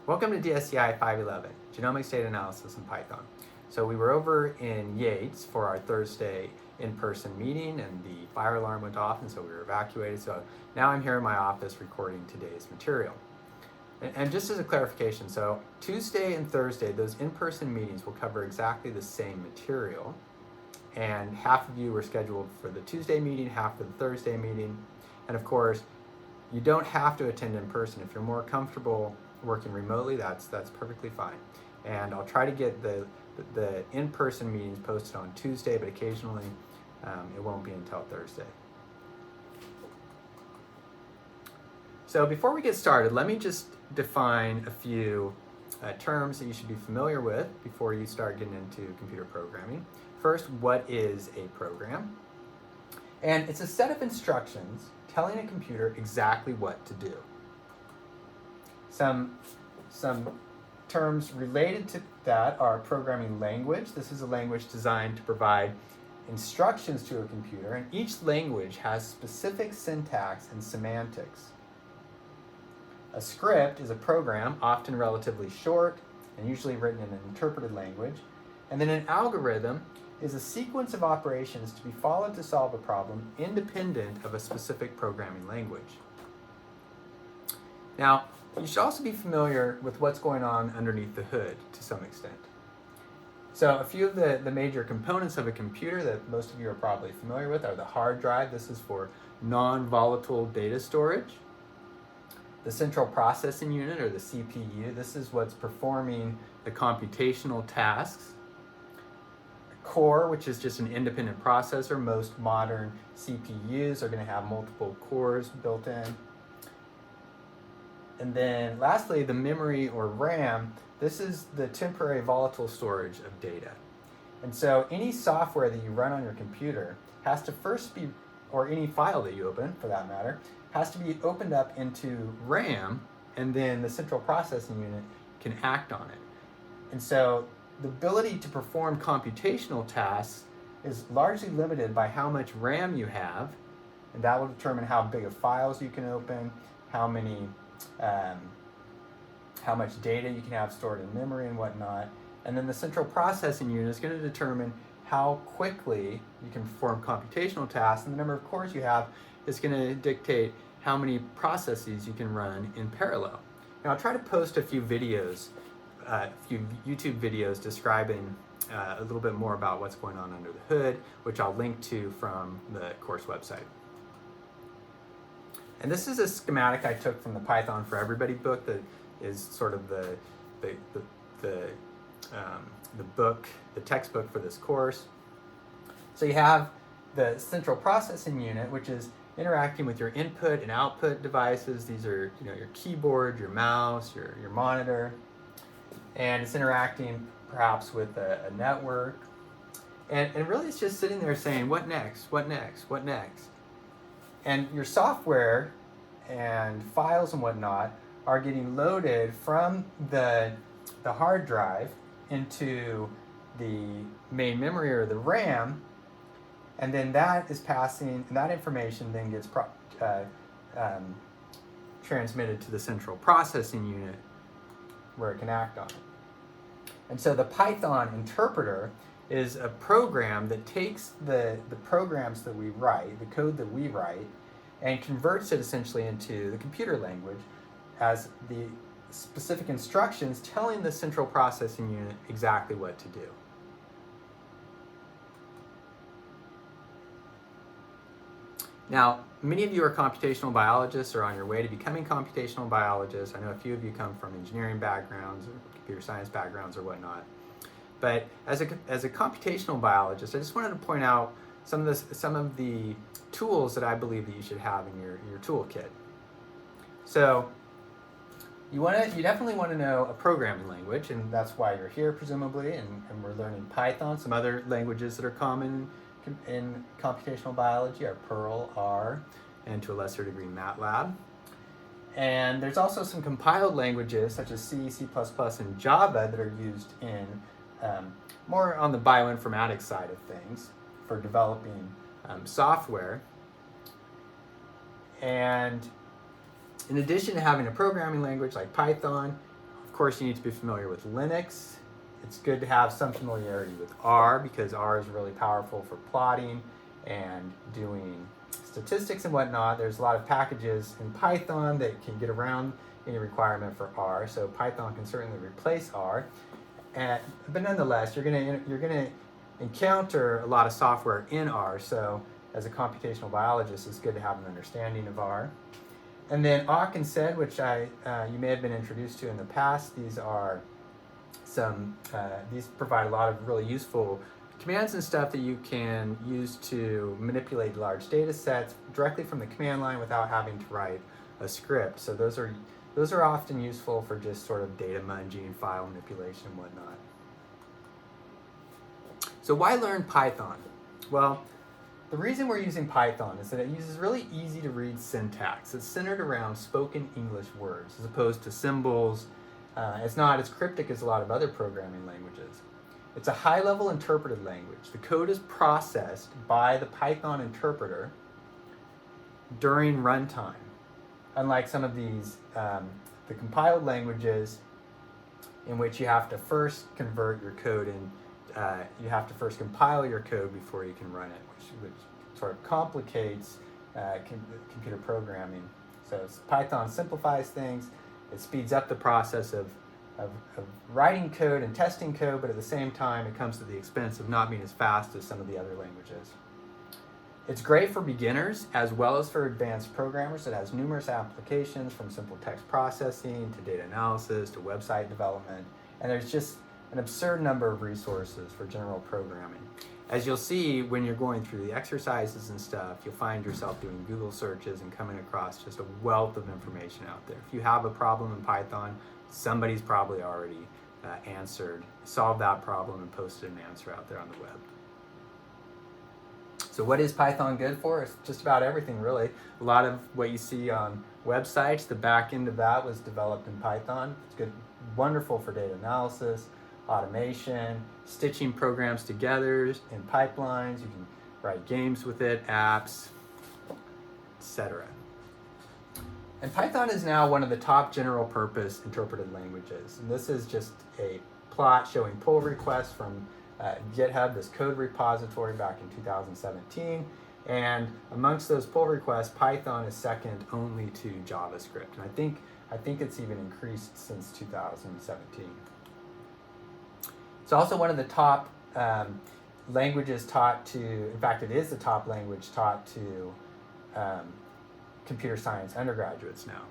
Welcome to DSCI 511, Genomics Data Analysis in Python. So we were over in Yates for our Thursday in-person meeting and the fire alarm went off and so we were evacuated. So now I'm here in my office recording today's material. And just as a clarification, so Tuesday and Thursday, those in-person meetings will cover exactly the same material. And half of you were scheduled for the Tuesday meeting, half for the Thursday meeting. And of course, you don't have to attend in person. If you're more comfortable working remotely, that's perfectly fine. And I'll try to get the in-person meetings posted on Tuesday, but occasionally it won't be until Thursday. So before we get started, let me just define a few terms that you should be familiar with before you start getting into computer programming. First, what is a program? And it's a set of instructions telling a computer exactly what to do. Some terms related to that are programming language. This is a language designed to provide instructions to a computer, and each language has specific syntax and semantics. A script is a program, often relatively short and usually written in an interpreted language. And then an algorithm is a sequence of operations to be followed to solve a problem independent of a specific programming language. Now, you should also be familiar with what's going on underneath the hood to some extent. So a few of the major components of a computer that most of you are probably familiar with are the hard drive. This is for non-volatile data storage. The central processing unit, or the CPU, this is what's performing the computational tasks. Core, which is just an independent processor. Most modern CPUs are going to have multiple cores built in. And then lastly, the memory or RAM. This is the temporary volatile storage of data. And so any software that you run on your computer has to first be, or any file that you open for that matter, has to be opened up into RAM, and then the central processing unit can act on it. And so the ability to perform computational tasks is largely limited by how much RAM you have, and that will determine how big of files you can open, how much data you can have stored in memory and whatnot. And then the central processing unit is going to determine how quickly you can perform computational tasks, and the number of cores you have is going to dictate how many processes you can run in parallel. Now I'll try to post a few videos, a few YouTube videos describing a little bit more about what's going on under the hood, which I'll link to from the course website. And this is a schematic I took from the Python for Everybody book that is sort of the book, the textbook for this course. So you have the central processing unit, which is interacting with your input and output devices. These are your keyboard, your mouse, your monitor. And it's interacting perhaps with a network. And really it's just sitting there saying, what next, what next, what next? And your software and files and whatnot are getting loaded from the hard drive into the main memory or the RAM, and then that is passing, and that information then gets transmitted to the central processing unit where it can act on it. And so the Python interpreter is a program that takes the programs that we write, the code that we write, and converts it essentially into the computer language as the specific instructions telling the central processing unit exactly what to do. Now, many of you are computational biologists or on your way to becoming computational biologists. I know a few of you come from engineering backgrounds or computer science backgrounds or whatnot. But as a computational biologist, I just wanted to point out some of the tools that I believe that you should have in your toolkit. So you definitely want to know a programming language, and that's why you're here presumably, and we're learning Python. Some other languages that are common in computational biology are Perl, R, and to a lesser degree MATLAB. And there's also some compiled languages such as C, C++, and Java that are used in more on the bioinformatics side of things for developing software. And in addition to having a programming language like Python, of course, you need to be familiar with Linux. It's good to have some familiarity with R because R is really powerful for plotting and doing statistics and whatnot. There's a lot of packages in Python that can get around any requirement for R, so Python can certainly replace R. But nonetheless, you're gonna encounter a lot of software in R. So as a computational biologist, it's good to have an understanding of R. And then awk and sed, which you may have been introduced to in the past. These are these provide a lot of really useful commands and stuff that you can use to manipulate large data sets directly from the command line without having to write a script. So those are often useful for just sort of data munging, file manipulation, and whatnot. So why learn Python? Well, the reason we're using Python is that it uses really easy to read syntax. It's centered around spoken English words as opposed to symbols. It's not as cryptic as a lot of other programming languages. It's a high-level interpreted language. The code is processed by the Python interpreter during runtime. Unlike some of these, the compiled languages in which you have to first convert your code and you have to first compile your code before you can run it, which sort of complicates computer programming. So Python simplifies things. It speeds up the process of writing code and testing code, but at the same time, it comes to the expense of not being as fast as some of the other languages. It's great for beginners as well as for advanced programmers. It has numerous applications from simple text processing to data analysis to website development, and there's just an absurd number of resources for general programming. As you'll see when you're going through the exercises and stuff, you'll find yourself doing Google searches and coming across just a wealth of information out there. If you have a problem in Python, somebody's probably already solved that problem and posted an answer out there on the web. So what is Python good for? It's just about everything, really. A lot of what you see on websites, the back end of that was developed in Python. It's good, wonderful for data analysis, automation, stitching programs together in pipelines. You can write games with it, apps, etc. And Python is now one of the top general purpose interpreted languages. And this is just a plot showing pull requests from GitHub, this code repository back in 2017. And amongst those pull requests, Python is second only to JavaScript. And I think it's even increased since 2017. It's also one of the top languages taught to, in fact, it is the top language taught to computer science undergraduates now.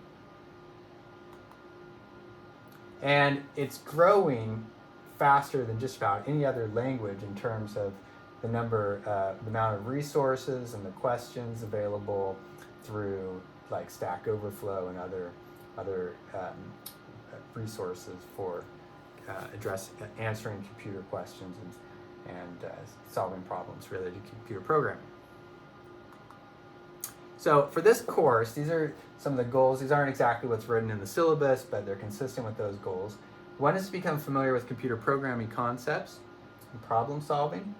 And it's growing faster than just about any other language in terms of the amount of resources and the questions available through like Stack Overflow and other resources for answering computer questions and solving problems related to computer programming. So for this course, these are some of the goals. These aren't exactly what's written in the syllabus, but they're consistent with those goals. One is to become familiar with computer programming concepts and problem solving,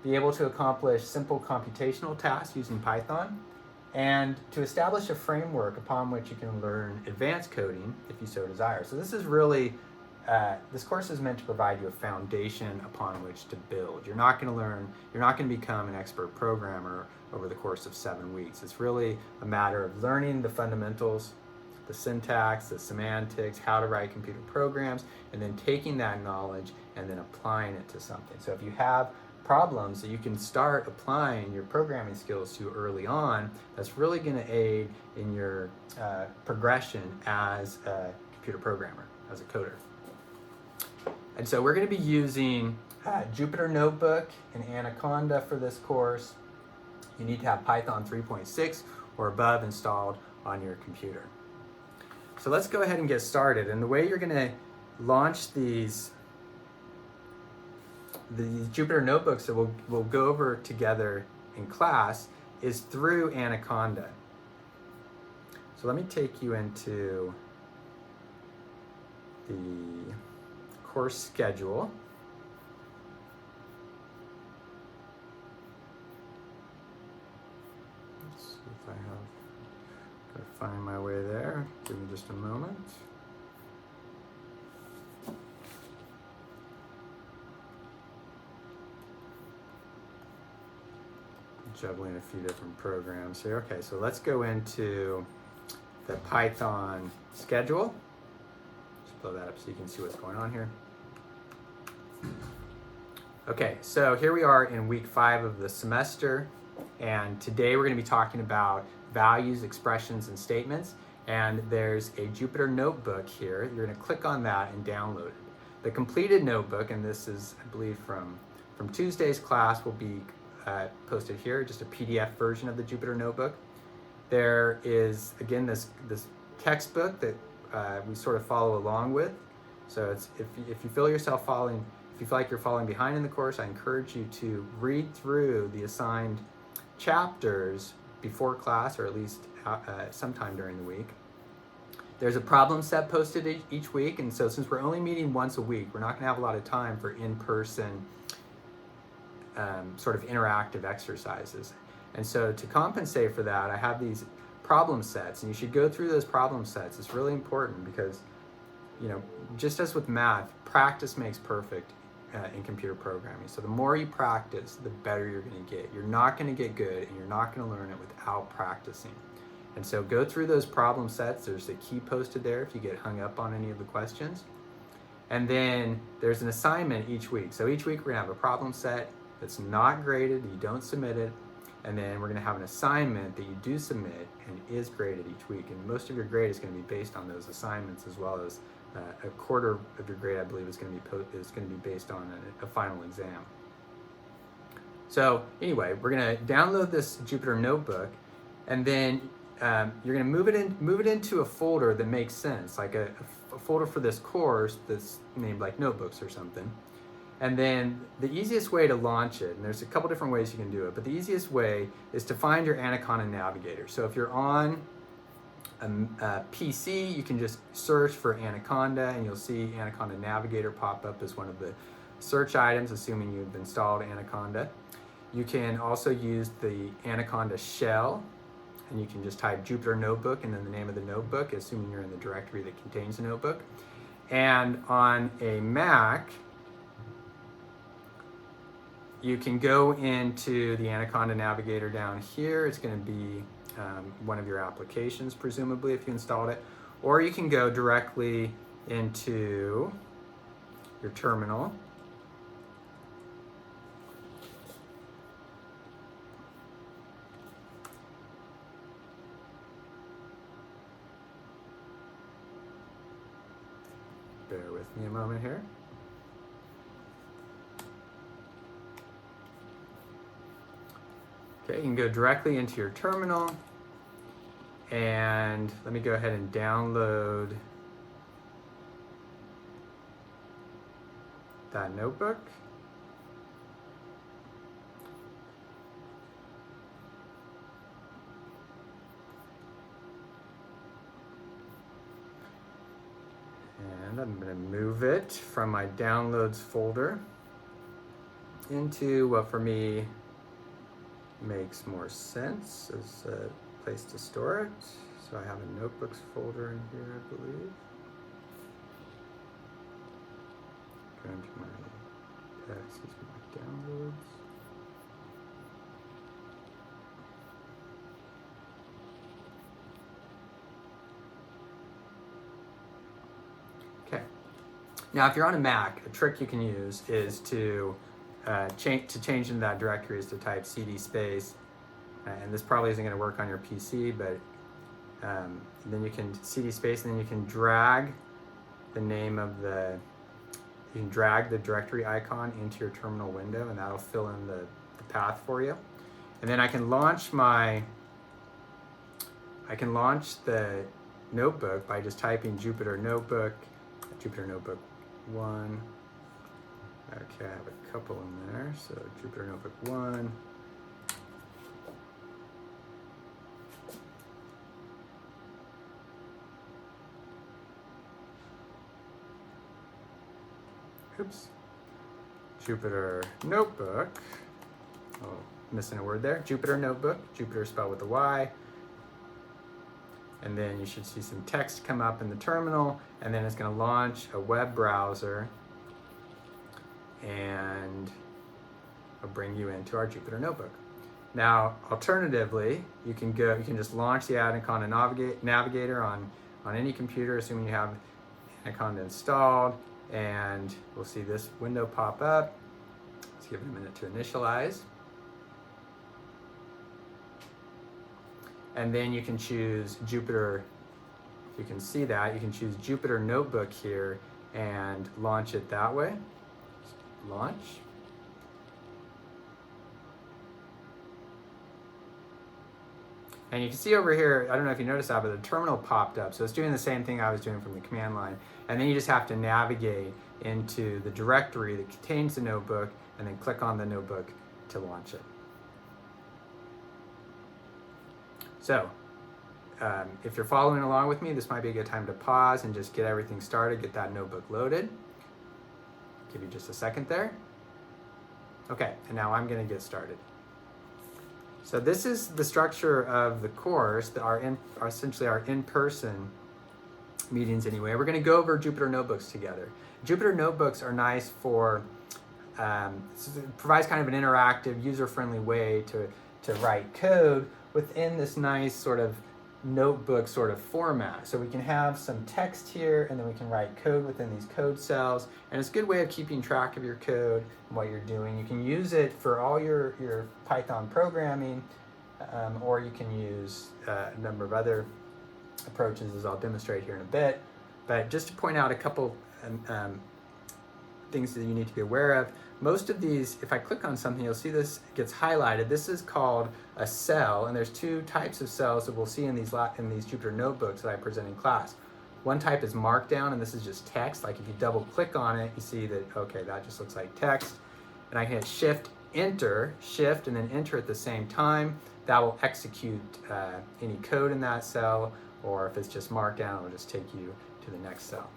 be able to accomplish simple computational tasks using Python, and to establish a framework upon which you can learn advanced coding if you so desire. So this is really, this course is meant to provide you a foundation upon which to build. You're not going to become an expert programmer over the course of 7 weeks. It's really a matter of learning the fundamentals, the syntax, the semantics, how to write computer programs, and then taking that knowledge and then applying it to something. So if you have problems that you can start applying your programming skills to early on, that's really going to aid in your progression as a computer programmer, as a coder. And so we're going to be using Jupyter Notebook and Anaconda for this course. You need to have Python 3.6 or above installed on your computer. So let's go ahead and get started. And the way you're going to launch these Jupyter Notebooks that we'll go over together in class is through Anaconda. So let me take you into the course schedule. Let's see if I have, gotta find my way there. Give me just a moment. juggling a few different programs here. Okay, so let's go into the Python schedule. Just blow that up so you can see what's going on here. Okay, so here we are in week 5 of the semester, and today we're going to be talking about values, expressions, and statements. And there's a Jupyter notebook here. You're going to click on that and download it. The completed notebook, and this is, I believe, from Tuesday's class, will be posted here, just a PDF version of the Jupyter notebook. There is, again, this textbook that we sort of follow along with. So it's, if you feel yourself falling, if you feel like you're falling behind in the course, I encourage you to read through the assigned chapters before class, or at least sometime during the week. There's a problem set posted each week, and so since we're only meeting once a week, we're not going to have a lot of time for in-person sort of interactive exercises. And so to compensate for that, I have these problem sets, and you should go through those problem sets. It's really important because, you know, just as with math, practice makes perfect in computer programming. So the more you practice, the better you're going to get. You're not going to get good, and you're not going to learn it without practicing. And so go through those problem sets. There's a key posted there if you get hung up on any of the questions. And then there's an assignment each week. So each week we're going to have a problem set that's not graded, you don't submit it. And then we're going to have an assignment that you do submit and is graded each week. And most of your grade is going to be based on those assignments, as well as a quarter of your grade, I believe, is going to be based on a final exam. So anyway, we're going to download this Jupyter notebook, and then you're going to move it into a folder that makes sense, like a folder for this course that's named like notebooks or something. And then the easiest way to launch it, and there's a couple different ways you can do it, but the easiest way is to find your Anaconda Navigator. So if you're on a PC, you can just search for Anaconda, and you'll see Anaconda Navigator pop up as one of the search items, assuming you've installed Anaconda. You can also use the Anaconda shell, and you can just type Jupyter Notebook and then the name of the notebook, assuming you're in the directory that contains the notebook. And on a Mac, you can go into the Anaconda Navigator down here. It's going to be one of your applications, presumably, if you installed it. Or you can go directly into your terminal. Bear with me a moment here. Okay, you can go directly into your terminal, and let me go ahead and download that notebook. And I'm going to move it from my downloads folder into what for me makes more sense as a place to store it. So I have a notebooks folder in here, I believe. Go into my downloads. Okay. Now, if you're on a Mac, a trick you can use is to change into that directory is to type cd space, and this probably isn't going to work on your PC, but then you can cd space, and then you can drag the name of you can drag the directory icon into your terminal window, and that'll fill in the path for you. And then I can launch the notebook by just typing Jupyter Notebook 1. Okay, I have a couple in there, so Jupyter Notebook 1. Oops. Jupyter Notebook. Oh, missing a word there. Jupyter Notebook. Jupyter spelled with a Y. And then you should see some text come up in the terminal, and then it's going to launch a web browser, and I'll bring you into our Jupyter Notebook. Now, alternatively, you can just launch the Anaconda Navigator on any computer, assuming you have Anaconda installed, and we'll see this window pop up. Let's give it a minute to initialize. And then you can choose Jupyter. You can see that. You can choose Jupyter Notebook here and launch it that way. Launch. And you can see over here, I don't know if you noticed that, but the terminal popped up. So it's doing the same thing I was doing from the command line. And then you just have to navigate into the directory that contains the notebook and then click on the notebook to launch it. So if you're following along with me, this might be a good time to pause and just get everything started, get that notebook loaded. Give you just a second there. Okay, and now I'm going to get started. So this is the structure of the course, essentially our in-person meetings anyway. We're going to go over Jupyter Notebooks together. Jupyter Notebooks are nice for, it provides kind of an interactive, user-friendly way to write code within this nice sort of notebook sort of format. So we can have some text here, and then we can write code within these code cells. And it's a good way of keeping track of your code and what you're doing. You can use it for all your Python programming, or you can use a number of other approaches, as I'll demonstrate here in a bit. But just to point out a couple things that you need to be aware of. Most of these, if I click on something, you'll see this gets highlighted. This is called a cell, and there's two types of cells that we'll see in these Jupyter Notebooks that I present in class. One type is Markdown, and this is just text. Like if you double click on it, you see that, okay, that just looks like text. And I can hit Shift, Enter, Shift, and then Enter at the same time. That will execute any code in that cell, or if it's just Markdown, it'll just take you to the next cell.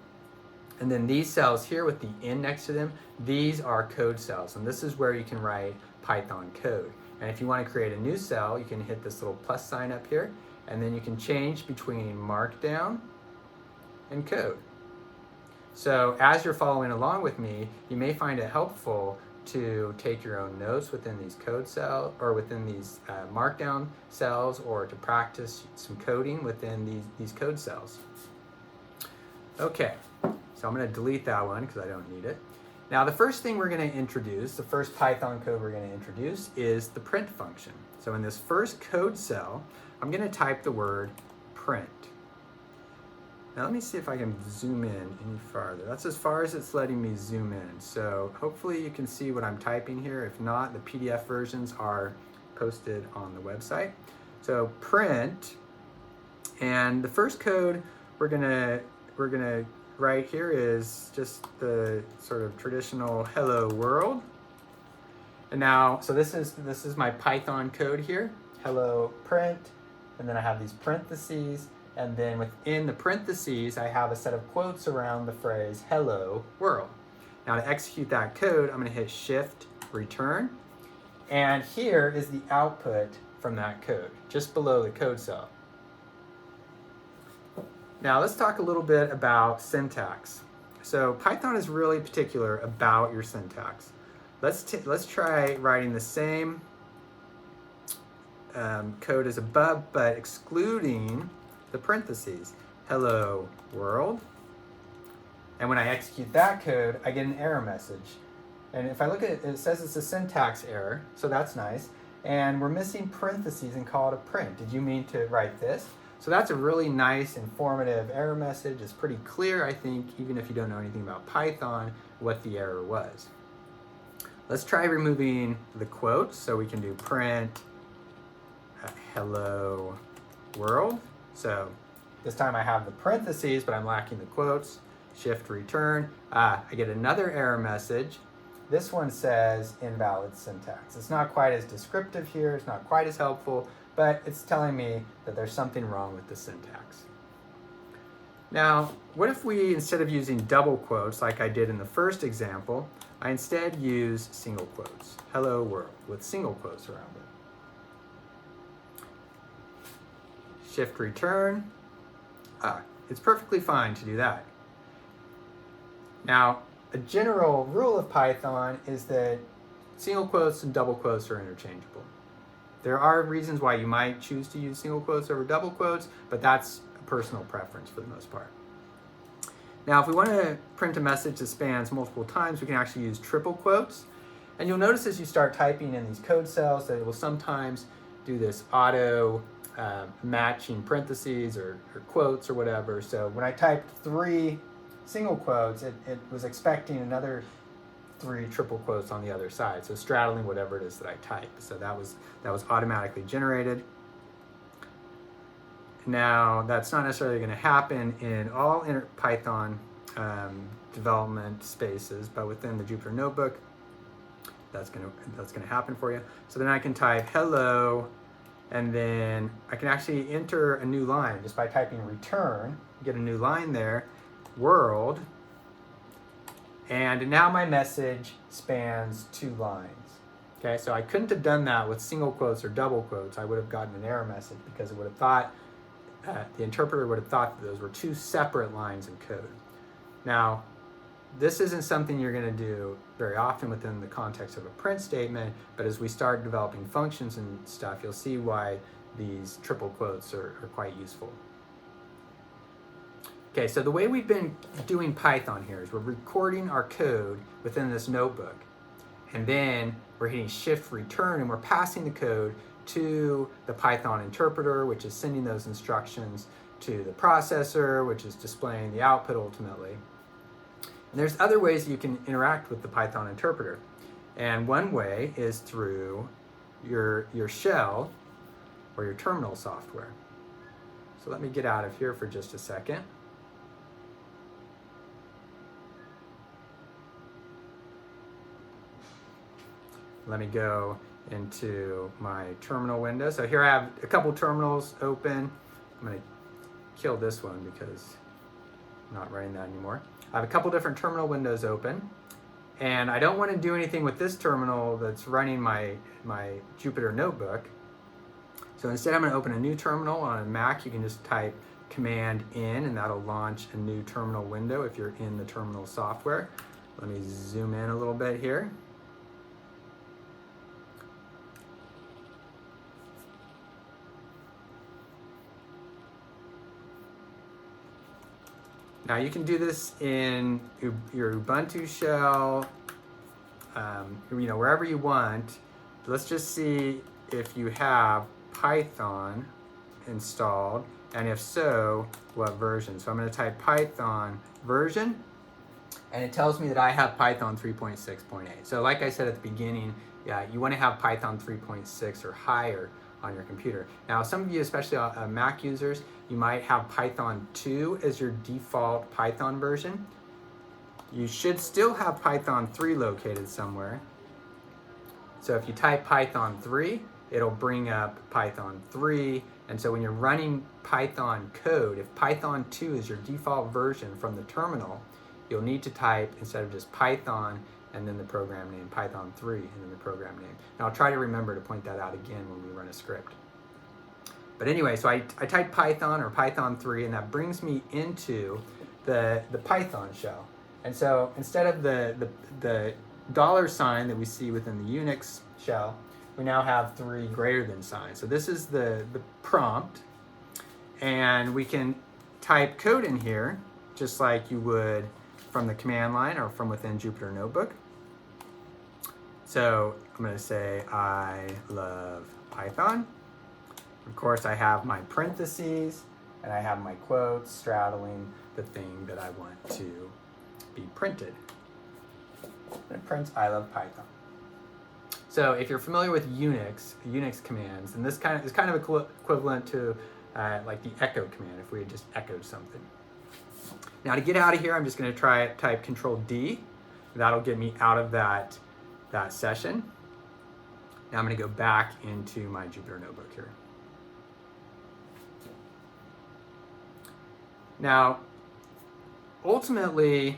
And then these cells here with the N next to them, these are code cells, and this is where you can write Python code. And if you want to create a new cell, you can hit this little plus sign up here, and then you can change between Markdown and code. So as you're following along with me, you may find it helpful to take your own notes within these code cells, or within these Markdown cells, or to practice some coding within these code cells. Okay. So I'm going to delete that one because I don't need it. Now the first thing we're going to introduce, the first Python code we're going to introduce is the print function. So in this first code cell, I'm going to type the word print. Now let me see if I can zoom in any farther. That's as far as it's letting me zoom in. So hopefully you can see what I'm typing here. If not, the PDF versions are posted on the website. So print, and the first code we're gonna right here is just the sort of traditional hello world. And now, so this is my Python code here, hello print, and then I have these parentheses, and then within the parentheses, I have a set of quotes around the phrase hello world. Now to execute that code, I'm gonna hit Shift, Return, and here is the output from that code, just below the code cell. Now let's talk a little bit about syntax. So Python is really particular about your syntax. Let's try writing the same code as above, but excluding the parentheses. Hello world. And when I execute that code, I get an error message. And if I look at it, it says it's a syntax error, so that's nice. And we're missing parentheses and call it a print. Did you mean to write this? So that's a really nice, informative error message. It's pretty clear, I think, even if you don't know anything about Python, what the error was. Let's try removing the quotes. So we can do print hello world. So this time I have the parentheses, but I'm lacking the quotes. Shift, return. I get another error message. This one says invalid syntax. It's not quite as descriptive here. It's not quite as helpful, but it's telling me that there's something wrong with the syntax. Now, what if we, instead of using double quotes like I did in the first example, I instead use single quotes, hello world, with single quotes around it. Shift, return. It's perfectly fine to do that. Now, a general rule of Python is that single quotes and double quotes are interchangeable. There are reasons why you might choose to use single quotes over double quotes, but that's a personal preference for the most part. Now, if we want to print a message that spans multiple times, we can actually use triple quotes. And you'll notice as you start typing in these code cells that it will sometimes do this auto matching parentheses or quotes or whatever. So when I typed 3 single quotes, it was expecting another 3 triple quotes on the other side. So straddling whatever it is that I type. So that was automatically generated. Now, that's not necessarily going to happen in all Python development spaces, but within the Jupyter Notebook, that's going to happen for you. So then I can type hello, and then I can actually enter a new line just by typing return, get a new line there, world, and now my message spans 2 lines. Okay, so I couldn't have done that with single quotes or double quotes. I would have gotten an error message because it would have thought, the interpreter would have thought that those were 2 separate lines of code. Now, this isn't something you're going to do very often within the context of a print statement, but as we start developing functions and stuff, you'll see why these triple quotes are quite useful. Okay, so the way we've been doing Python here is we're recording our code within this notebook, and then we're hitting shift return, and we're passing the code to the Python interpreter, which is sending those instructions to the processor, which is displaying the output ultimately. And there's other ways you can interact with the Python interpreter. And one way is through your shell or your terminal software. So let me get out of here for just a second. Let me go into my terminal window. So here I have a couple terminals open. I'm going to kill this one because I'm not running that anymore. I have a couple different terminal windows open, and I don't want to do anything with this terminal that's running my Jupyter Notebook. So instead I'm going to open a new terminal. On a Mac, you can just type Command N, and that'll launch a new terminal window if you're in the terminal software. Let me zoom in a little bit here. Now you can do this in your Ubuntu shell, wherever you want. Let's just see if you have Python installed, and if so, what version. So I'm going to type Python version, and it tells me that I have Python 3.6.8. So like I said at the beginning, yeah, you want to have Python 3.6 or higher on your computer. Now, some of you, especially Mac users, you might have Python 2 as your default Python version. You should still have Python 3 located somewhere. So if you type Python 3, it'll bring up Python 3. And so when you're running Python code, if Python 2 is your default version from the terminal, you'll need to type, instead of just Python and then the program name, Python 3 and then the program name. And I'll try to remember to point that out again when we run a script. But anyway, so I type Python or Python 3, and that brings me into the Python shell. And so instead of the $sign that we see within the Unix shell, we now have 3 greater than signs. So this is the prompt, and we can type code in here just like you would from the command line or from within Jupyter Notebook. So I'm going to say I love Python. Of course, I have my parentheses, and I have my quotes straddling the thing that I want to be printed. And it prints I love Python. So if you're familiar with Unix commands, then this is kind of equivalent to like the echo command if we had just echoed something. Now to get out of here, I'm just going to type Control D. That'll get me out of that session. Now I'm going to go back into my Jupyter Notebook here. Now, ultimately,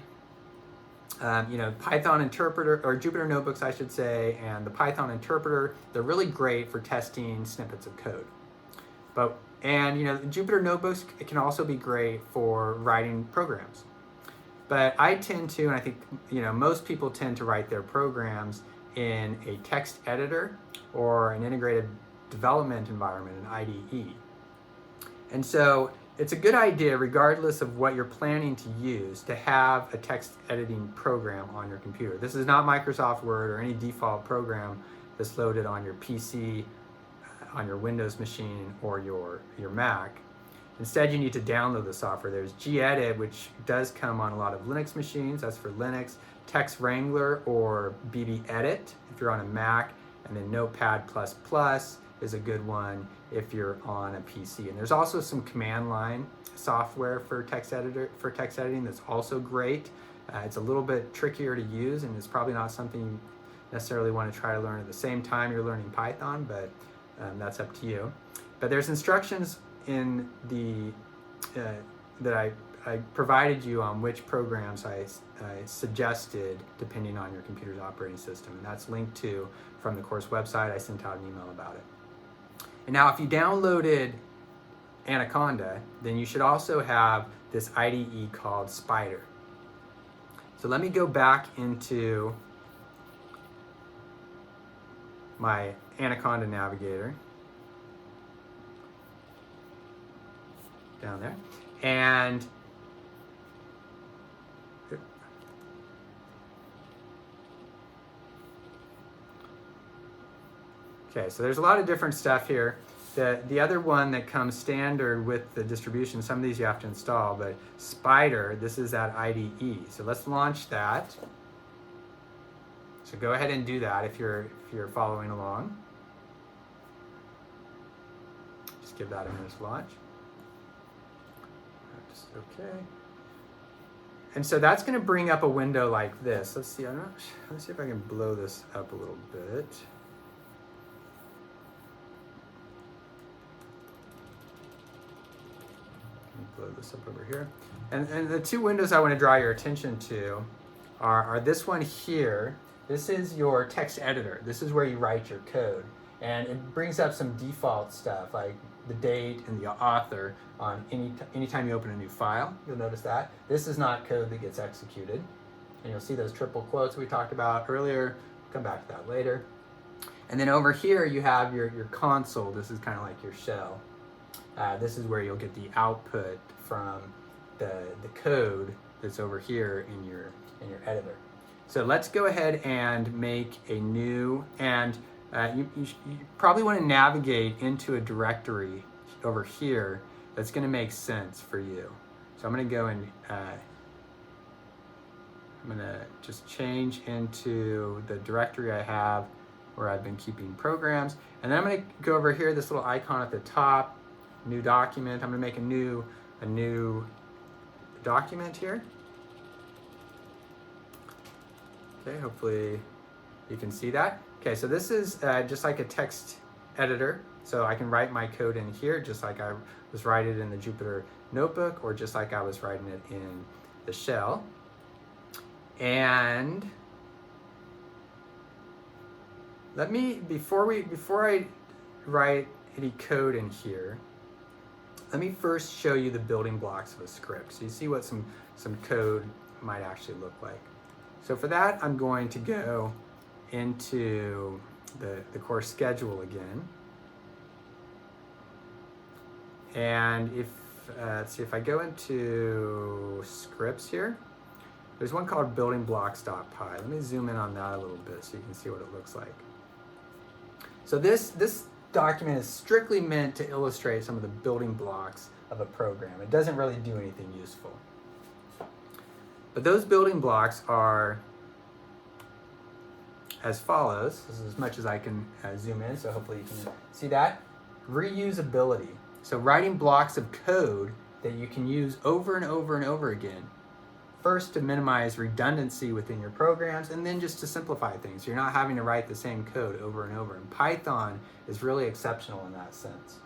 Python interpreter, or Jupyter Notebooks, I should say, and the Python interpreter, they're really great for testing snippets of code. Jupyter Notebooks can also be great for writing programs. But I tend to, and I think most people tend to write their programs in a text editor or an integrated development environment, an IDE. And so it's a good idea, regardless of what you're planning to use, to have a text editing program on your computer. This is not Microsoft Word or any default program that's loaded on your PC, on your Windows machine, or your Mac. Instead, you need to download the software. There's gedit, which does come on a lot of Linux machines. That's for Linux. Text Wrangler or BBEdit if you're on a Mac. And then Notepad++ is a good one if you're on a PC. And there's also some command line software for text editing that's also great. It's a little bit trickier to use, and it's probably not something you necessarily want to try to learn at the same time you're learning Python, but that's up to you. But there's instructions in the that I provided you on which programs I suggested depending on your computer's operating system, and that's linked to from the course website. I sent out an email about it. And now if you downloaded Anaconda, then you should also have this IDE called Spider. So let me go back into my Anaconda navigator down there, and okay, so there's a lot of different stuff here. The other one that comes standard with the distribution, some of these you have to install, but Spider, this is that IDE. So let's launch that. So go ahead and do that if you're following along. Just give that a minute's launch. Just okay. And so that's going to bring up a window like this. Let's see. Let's see if I can blow this up a little bit. Blow this up over here. And the two windows I want to draw your attention to are this one here. This is your text editor. This is where you write your code. And it brings up some default stuff like the date and the author on anytime you open a new file. You'll notice that. This is not code that gets executed. And you'll see those triple quotes we talked about earlier. Come back to that later. And then over here you have your console. This is kind of like your shell. This is where you'll get the output from the code that's over here in your editor. So let's go ahead and make a new, and you probably want to navigate into a directory over here that's going to make sense for you. So I'm going to go and I'm going to just change into the directory I have where I've been keeping programs, and then I'm going to go over here, this little icon at the top, new document. I'm going to make a new document here. Okay, hopefully you can see that. Okay, so this is just like a text editor. So I can write my code in here just like I was writing it in the Jupyter Notebook, or just like I was writing it in the shell. And let me, before I write any code in here, let me first show you the building blocks of a script so you see what some code might actually look like. So for that, I'm going to go into the course schedule again. And let's see, if I go into scripts here, there's one called buildingblocks.py. Let me zoom in on that a little bit so you can see what it looks like. So this document is strictly meant to illustrate some of the building blocks of a program. It doesn't really do anything useful. But those building blocks are as follows. This is as much as I can zoom in, so hopefully you can see that. Reusability. So writing blocks of code that you can use over and over and over again. First, to minimize redundancy within your programs, and then just to simplify things. You're not having to write the same code over and over. And Python is really exceptional in that sense.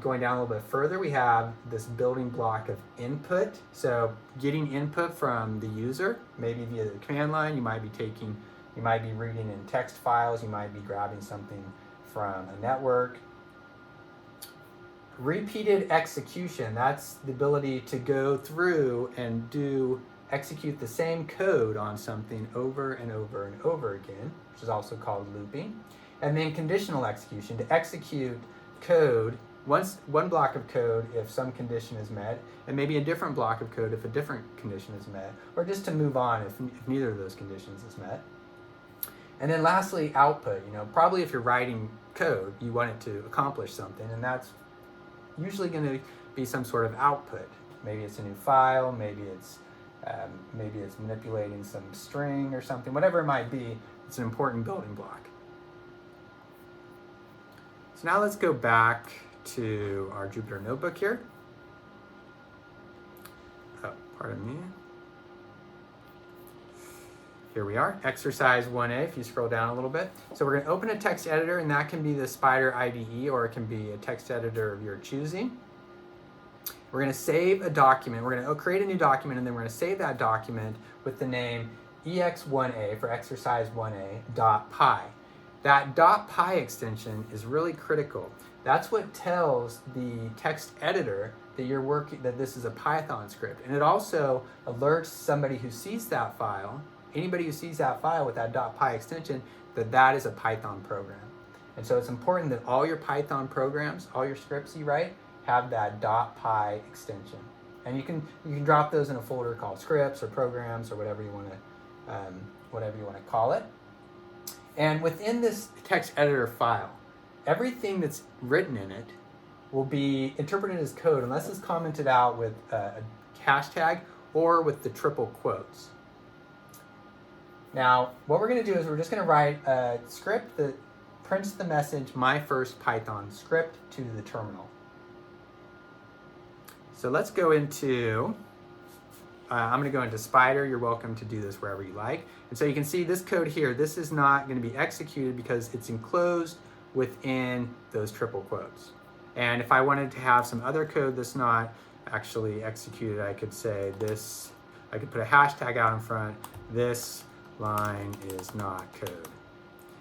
Going down a little bit further, we have this building block of input. So getting input from the user, maybe via the command line. You might be reading in text files. You might be grabbing something from a network. Repeated execution, that's the ability to go through and execute the same code on something over and over and over again, which is also called looping. And then conditional execution, to execute code, one block of code if some condition is met, and maybe a different block of code if a different condition is met, or just to move on if neither of those conditions is met. And then lastly, output. Probably if you're writing code, you want it to accomplish something, and that's usually going to be some sort of output. Maybe it's a new file, maybe it's manipulating some string or something. Whatever it might be, it's an important building block. So now let's go back to our Jupyter notebook here. Oh, pardon me. Here we are, exercise 1A, if you scroll down a little bit. So we're going to open a text editor, and that can be the Spyder IDE, or it can be a text editor of your choosing. We're going to save a document. We're going to create a new document, and then we're going to save that document with the name ex1a for exercise 1a.py. That .py extension is really critical. That's what tells the text editor that this is a Python script. And it also alerts somebody who sees that file, anybody who sees that file with that .py extension, that is a Python program. And so it's important that all your Python programs, all your scripts you write, have that .py extension. And you can drop those in a folder called scripts or programs or whatever you want to call it. And within this text editor file, everything that's written in it will be interpreted as code unless it's commented out with a hashtag or with the triple quotes. Now, what we're going to do is we're just going to write a script that prints the message, my first Python script, to the terminal. So let's go into, I'm going to go into Spyder. You're welcome to do this wherever you like. And so you can see this code here, this is not going to be executed because it's enclosed within those triple quotes. And if I wanted to have some other code that's not actually executed, I could say this, I could put a hashtag out in front, this line is not code.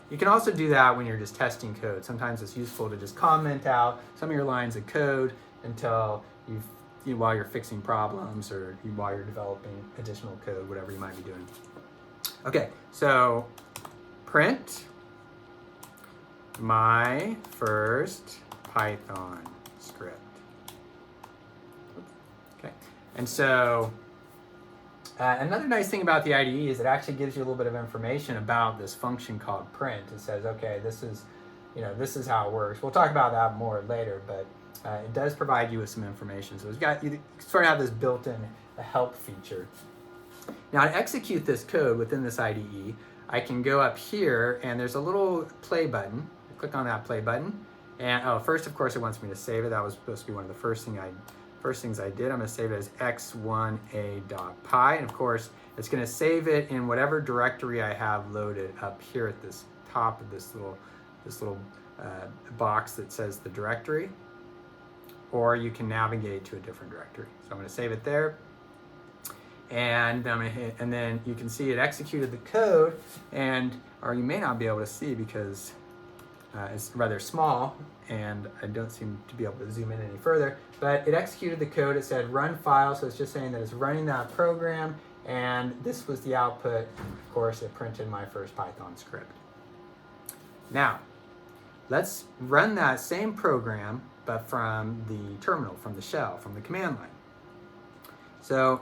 You can also do that when you're just testing code. Sometimes it's useful to just comment out some of your lines of code until while you're fixing problems or while you're developing additional code, whatever you might be doing. Okay, so print my first Python script. Okay, and so another nice thing about the IDE is it actually gives you a little bit of information about this function called print. It says, okay, this is how it works. We'll talk about that more later, but it does provide you with some information. So you sort of have this built-in help feature. Now to execute this code within this IDE, I can go up here and there's a little play button. I click on that play button, and first of course it wants me to save it. That was supposed to be one of the first things I did. I'm going to save it as x1a.py, and of course it's going to save it in whatever directory I have loaded up here at this top of this little box that says the directory, or you can navigate to a different directory. So I'm going to save it there, and I'm going to hit, and then you can see it executed the code, or you may not be able to see because it's rather small, and I don't seem to be able to zoom in any further, but it executed the code. It said run file, so it's just saying that it's running that program, and this was the output. Of course, it printed my first Python script. Now, let's run that same program, but from the terminal, from the shell, from the command line. So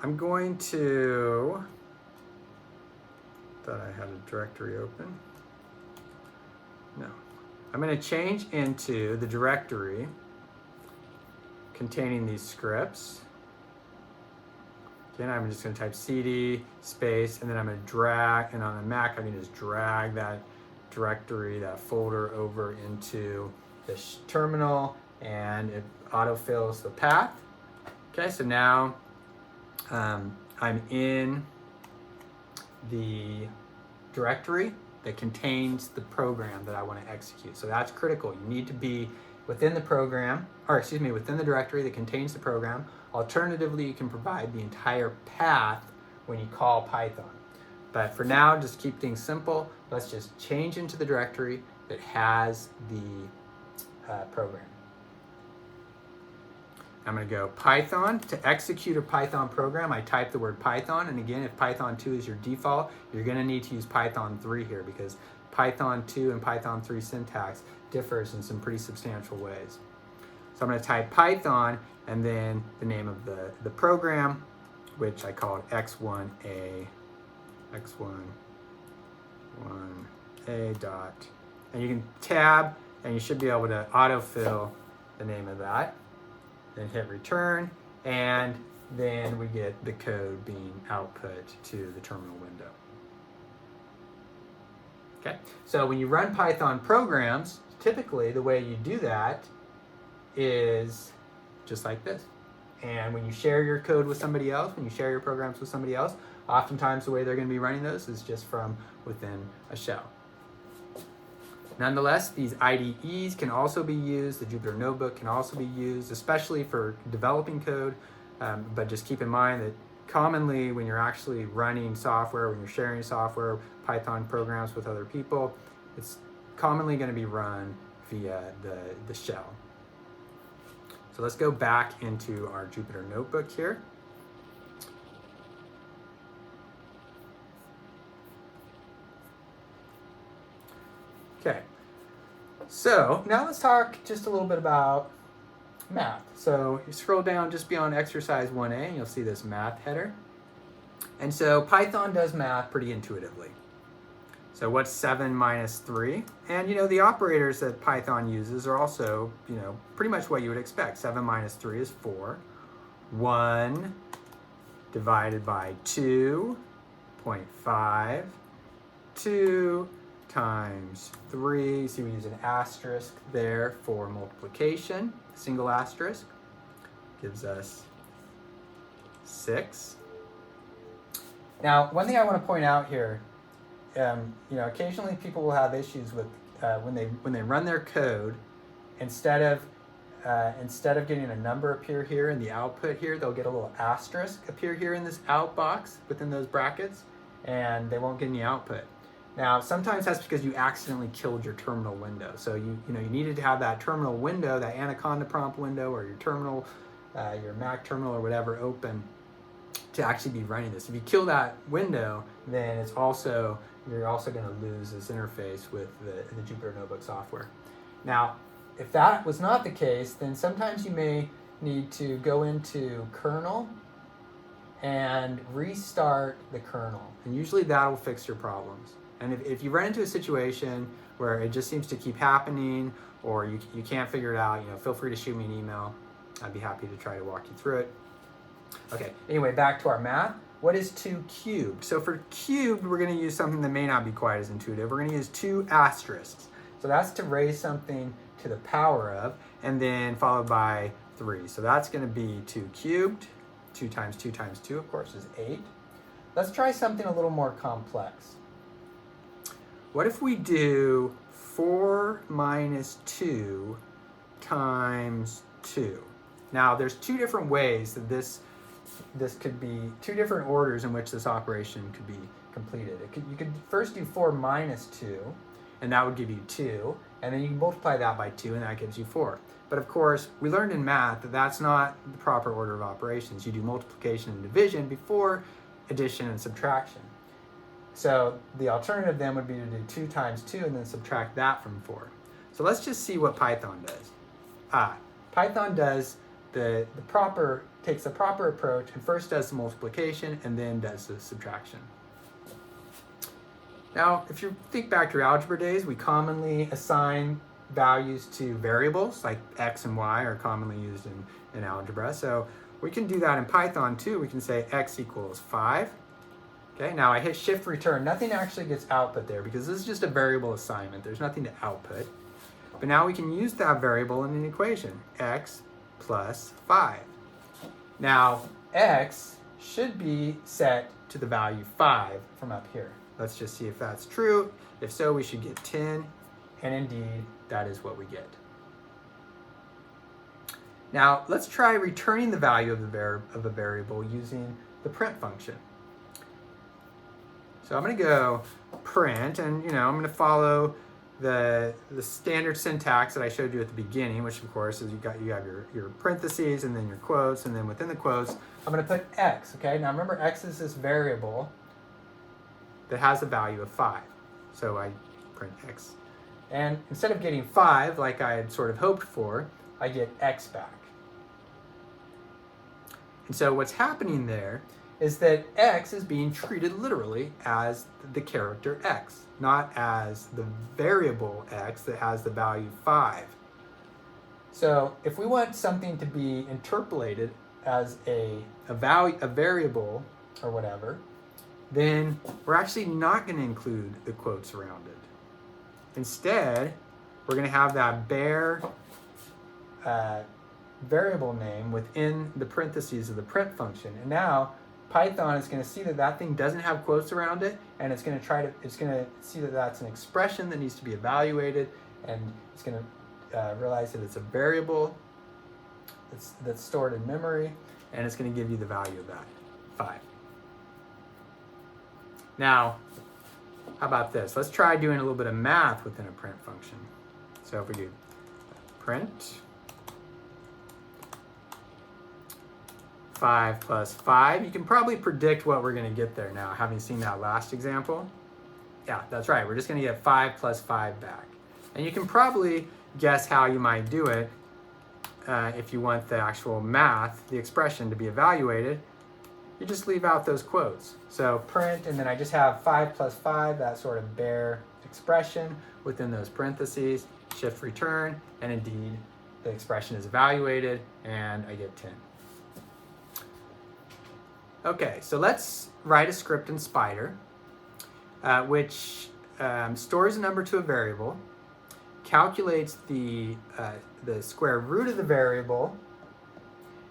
I'm going to, thought I had a directory open. No. I'm going to change into the directory containing these scripts. Again, I'm just going to type cd space, and then I'm going to drag, and on the Mac, I can just drag that directory, that folder over into the terminal, and it autofills the path. Okay, so now I'm in the directory that contains the program that I want to execute. So that's critical. You need to be within the program, within the directory that contains the program. Alternatively, you can provide the entire path when you call Python. But for now, just keep things simple. Let's just change into the directory that has the program. I'm going to go Python. To execute a Python program, I type the word Python. And again, if Python 2 is your default, you're going to need to use Python 3 here because Python 2 and Python 3 syntax differs in some pretty substantial ways. So I'm going to type Python and then the name of the program, which I called x1a dot, and you can tab and you should be able to autofill the name of that, then hit return, and then we get the code being output to the terminal window. Okay, so when you run Python programs, typically the way you do that is just like this. And when you share your code with somebody else, when you share your programs with somebody else, oftentimes the way they're going to be running those is just from within a shell. Nonetheless, these IDEs can also be used. The Jupyter Notebook can also be used, especially for developing code. But just keep in mind that commonly when you're actually running software, when you're sharing software, Python programs with other people, it's commonly going to be run via the shell. So let's go back into our Jupyter Notebook here. Okay, so now let's talk just a little bit about math. So you scroll down just beyond exercise 1A and you'll see this math header. And so Python does math pretty intuitively. So what's 7 minus 3? And the operators that Python uses are also, pretty much what you would expect. 7 minus 3 is 4. 1 divided by 2.5. 2 times 3. See, we use an asterisk there for multiplication. Single asterisk gives us 6. Now, one thing I want to point out here, occasionally people will have issues with when they run their code, instead of getting a number appear here in the output here, they'll get a little asterisk appear here in this out box within those brackets, and they won't get any output. Now, sometimes that's because you accidentally killed your terminal window. So you needed to have that terminal window, that Anaconda prompt window, or your terminal, your Mac terminal or whatever open to actually be running this. If you kill that window, then you're also going to lose this interface with the Jupyter Notebook software. Now, if that was not the case, then sometimes you may need to go into kernel and restart the kernel. And usually that'll fix your problems. And if you run into a situation where it just seems to keep happening, or you can't figure it out, feel free to shoot me an email. I'd be happy to try to walk you through it. Okay, anyway, back to our math. What is 2 cubed? So for cubed, we're going to use something that may not be quite as intuitive. We're going to use 2 asterisks. So that's to raise something to the power of, and then followed by 3. So that's going to be 2 cubed. 2 times 2 times 2, of course, is 8. Let's try something a little more complex. What if we do 4 minus 2 times 2? Now, there's 2 different ways that this could be, 2 different orders in which this operation could be completed. You could first do 4 minus 2, and that would give you 2, and then you can multiply that by 2, and that gives you 4. But of course, we learned in math that that's not the proper order of operations. You do multiplication and division before addition and subtraction. So the alternative then would be to do 2 times 2 and then subtract that from 4. So let's just see what Python does. Python does takes the proper approach and first does the multiplication and then does the subtraction. Now, if you think back to your algebra days, we commonly assign values to variables, like x and y are commonly used in algebra. So we can do that in Python too. We can say x equals 5. Okay, now I hit shift return. Nothing actually gets output there because this is just a variable assignment. There's nothing to output. But now we can use that variable in an equation, x plus 5. Now, x should be set to the value 5 from up here. Let's just see if that's true. If so, we should get 10, and indeed, that is what we get. Now, let's try returning the value of a variable using the print function. So I'm going to go print, and I'm going to follow the standard syntax that I showed you at the beginning, which of course is you have your parentheses and then your quotes, and then within the quotes, I'm going to put x. Okay, now remember x is this variable that has a value of 5. So I print x. And instead of getting 5, like I had sort of hoped for, I get x back. And so what's happening there is that x is being treated literally as the character x, not as the variable x that has the value 5. So if we want something to be interpolated as a variable or whatever, then we're actually not going to include the quotes around it. Instead, we're going to have that bare variable name within the parentheses of the print function. And now Python is going to see that that thing doesn't have quotes around it, and it's going to see that that's an expression that needs to be evaluated, and it's going to realize that it's a variable that's stored in memory, and it's going to give you the value of that, 5. Now, how about this? Let's try doing a little bit of math within a print function. So if we do print 5 plus 5, you can probably predict what we're going to get there now, having seen that last example. Yeah, that's right. We're just going to get 5 plus 5 back. And you can probably guess how you might do it if you want the actual math, the expression, to be evaluated. You just leave out those quotes. So print, and then I just have 5 plus 5, that sort of bare expression within those parentheses, shift return, and indeed the expression is evaluated, and I get 10. Okay, so let's write a script in Spider, which stores a number to a variable, calculates the square root of the variable,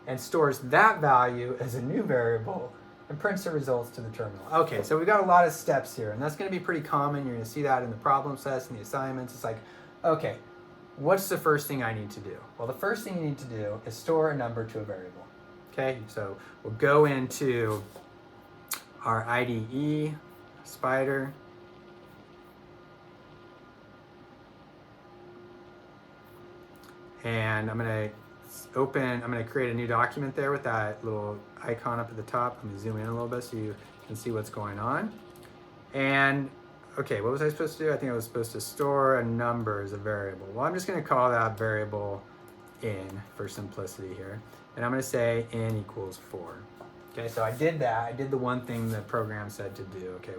and stores that value as a new variable, and prints the results to the terminal. Okay, so we've got a lot of steps here, and that's going to be pretty common. You're going to see that in the problem sets and the assignments. It's like, okay, what's the first thing I need to do? Well, the first thing you need to do is store a number to a variable. Okay, so we'll go into our IDE, Spider, and I'm going to create a new document there with that little icon up at the top. Let me zoom in a little bit so you can see what's going on. And okay, what was I supposed to do? I think I was supposed to store a number as a variable. Well, I'm just going to call that variable in for simplicity here. And I'm going to say n equals 4. Okay, so I did that. I did the one thing the program said to do. Okay,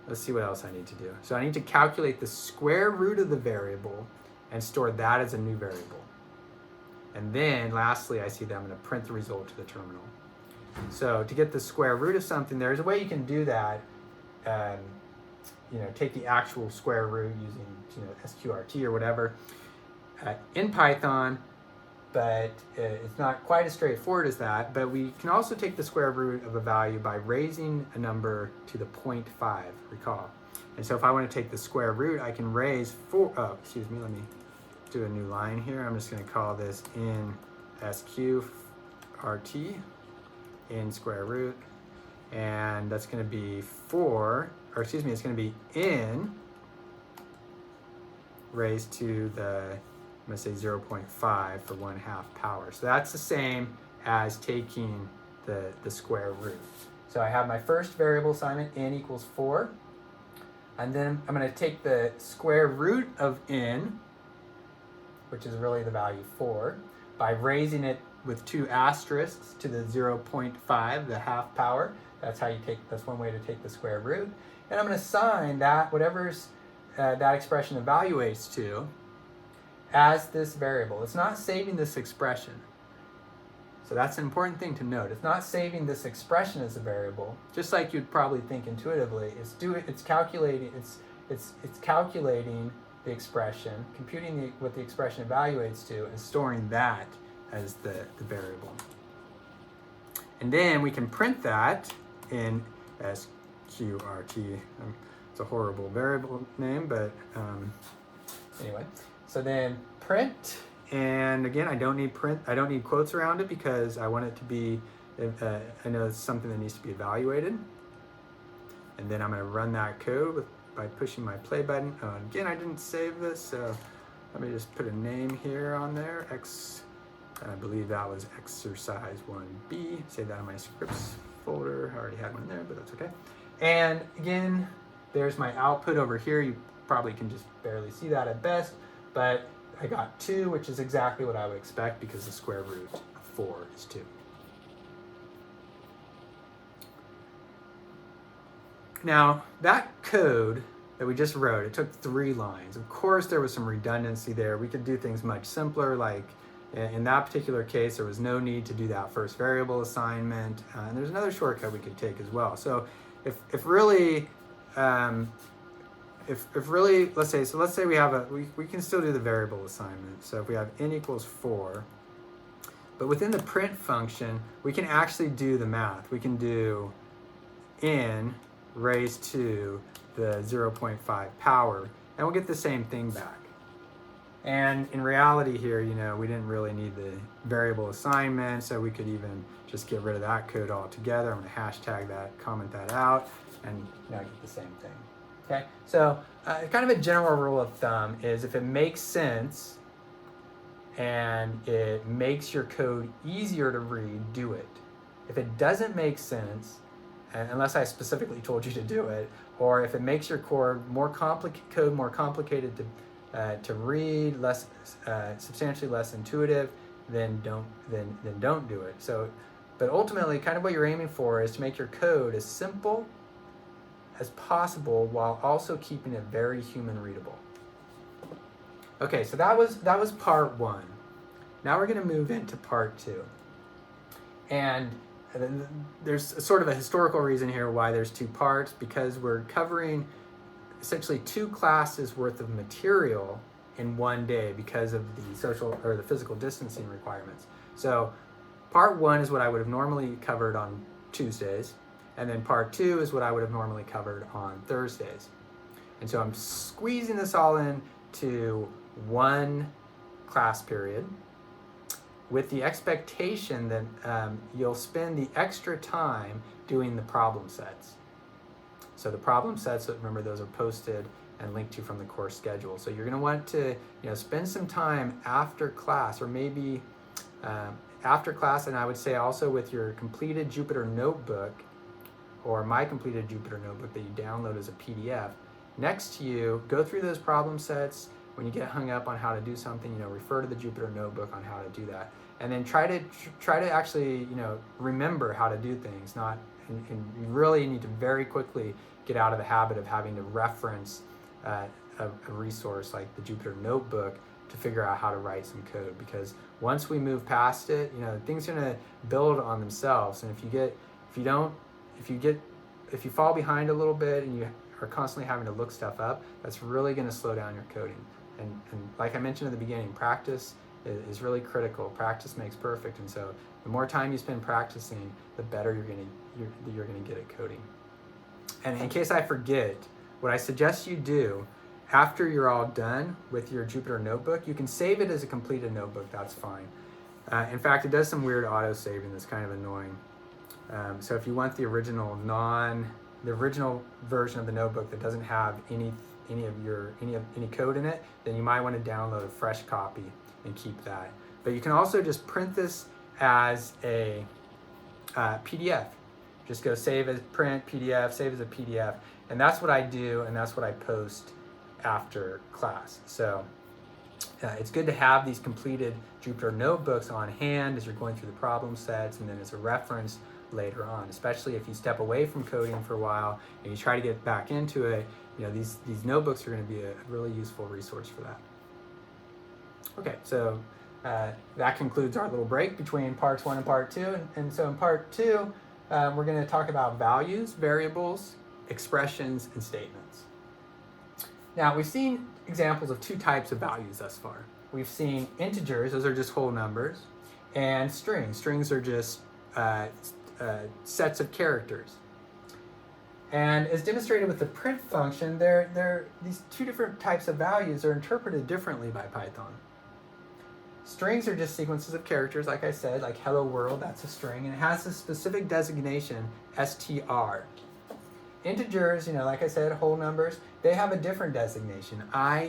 let's see what else I need to do. So I need to calculate the square root of the variable and store that as a new variable. And then lastly, I see that I'm going to print the result to the terminal. So to get the square root of something, there's a way you can do that. Take the actual square root using SQRT or whatever in Python, but it's not quite as straightforward as that. But we can also take the square root of a value by raising a number to the 0.5, recall. And so if I want to take the square root, I can raise 4, let me do a new line here. I'm just going to call this in SQRT, in square root, and that's going to be it's going to be in raised to the, I'm going to say 0.5 for 1/2 power. So that's the same as taking the square root. So I have my first variable assignment, n equals 4, and then I'm going to take the square root of n, which is really the value 4, by raising it with 2 asterisks to the 0.5, the 1/2 power. That's one way to take the square root. And I'm going to assign that, whatever's that expression evaluates to, as this variable. It's not saving this expression. So that's an important thing to note. It's not saving this expression as a variable, just like you'd probably think intuitively. It's calculating the expression, computing what the expression evaluates to, and storing that as the variable. And then we can print that in SQRT. It's a horrible variable name, but anyway. So then print, and again, I don't need quotes around it because I want it to be, I know it's something that needs to be evaluated. And then I'm going to run that code by pushing my play button. Again, I didn't save this, so let me just put a name here on there. I believe that was exercise 1B. Save that in my scripts folder. I already had one there, but that's okay. And again, there's my output over here. You probably can just barely see that at best, but I got 2, which is exactly what I would expect because the square root of 4 is 2. Now, that code that we just wrote, it took 3 lines. Of course, there was some redundancy there. We could do things much simpler, like in that particular case, there was no need to do that first variable assignment. And there's another shortcut we could take as well. So if really, let's say we have we can still do the variable assignment. So if we have n equals 4, but within the print function, we can actually do the math. We can do n raised to the 0.5 power, and we'll get the same thing back. And in reality here, we didn't really need the variable assignment, so we could even just get rid of that code altogether. I'm going to hashtag that, comment that out, and now get the same thing. Okay, so kind of a general rule of thumb is if it makes sense and it makes your code easier to read, do it. If it doesn't make sense, unless I specifically told you to do it, or if it makes your code more complicated to read, substantially less intuitive, then don't do it. So, but ultimately, kind of what you're aiming for is to make your code as simple as possible while also keeping it very human readable. Okay, so that was part 1. Now we're going to move into part 2, and there's sort of a historical reason here why there's 2 parts, because we're covering essentially 2 classes worth of material in one day because of the social or the physical distancing requirements. So part 1 is what I would have normally covered on Tuesdays, and then part 2 is what I would have normally covered on Thursdays. And so I'm squeezing this all in to 1 class period, with the expectation that you'll spend the extra time doing the problem sets. So the problem sets, remember, those are posted and linked to from the course schedule. So you're going to want to spend some time after class, or maybe after class, and I would say also with your completed Jupyter notebook, or my completed Jupyter notebook that you download as a PDF, next to you, go through those problem sets. When you get hung up on how to do something, refer to the Jupyter notebook on how to do that, and then try to actually remember how to do things. And you really need to very quickly get out of the habit of having to reference a resource like the Jupyter notebook to figure out how to write some code, because once we move past it, things are going to build on themselves. And if you fall behind a little bit and you are constantly having to look stuff up, that's really going to slow down your coding. And like I mentioned at the beginning, practice is really critical. Practice makes perfect, and so the more time you spend practicing, the better you're going to get at coding. And in case I forget, what I suggest you do after you're all done with your Jupyter notebook, you can save it as a completed notebook. That's fine. In fact, it does some weird auto saving that's kind of annoying. So if you want the original version of the notebook that doesn't have any code in it, then you might want to download a fresh copy and keep that. But you can also just print this as a PDF. Just go save as print PDF, save as a PDF, and that's what I do, and that's what I post after class. So it's good to have these completed Jupyter notebooks on hand as you're going through the problem sets, and then as a reference later on, especially if you step away from coding for a while and you try to get back into it. These notebooks are going to be a really useful resource for that. Okay, so that concludes our little break between parts 1 and part 2. And so in part 2, we're going to talk about values, variables, expressions, and statements. Now, we've seen examples of 2 types of values thus far. We've seen integers, those are just whole numbers, and strings. Strings are just sets of characters. And as demonstrated with the print function, these 2 different types of values are interpreted differently by Python. Strings are just sequences of characters, like I said, like hello world, that's a string, and it has a specific designation, str. Integers, like I said, whole numbers, they have a different designation,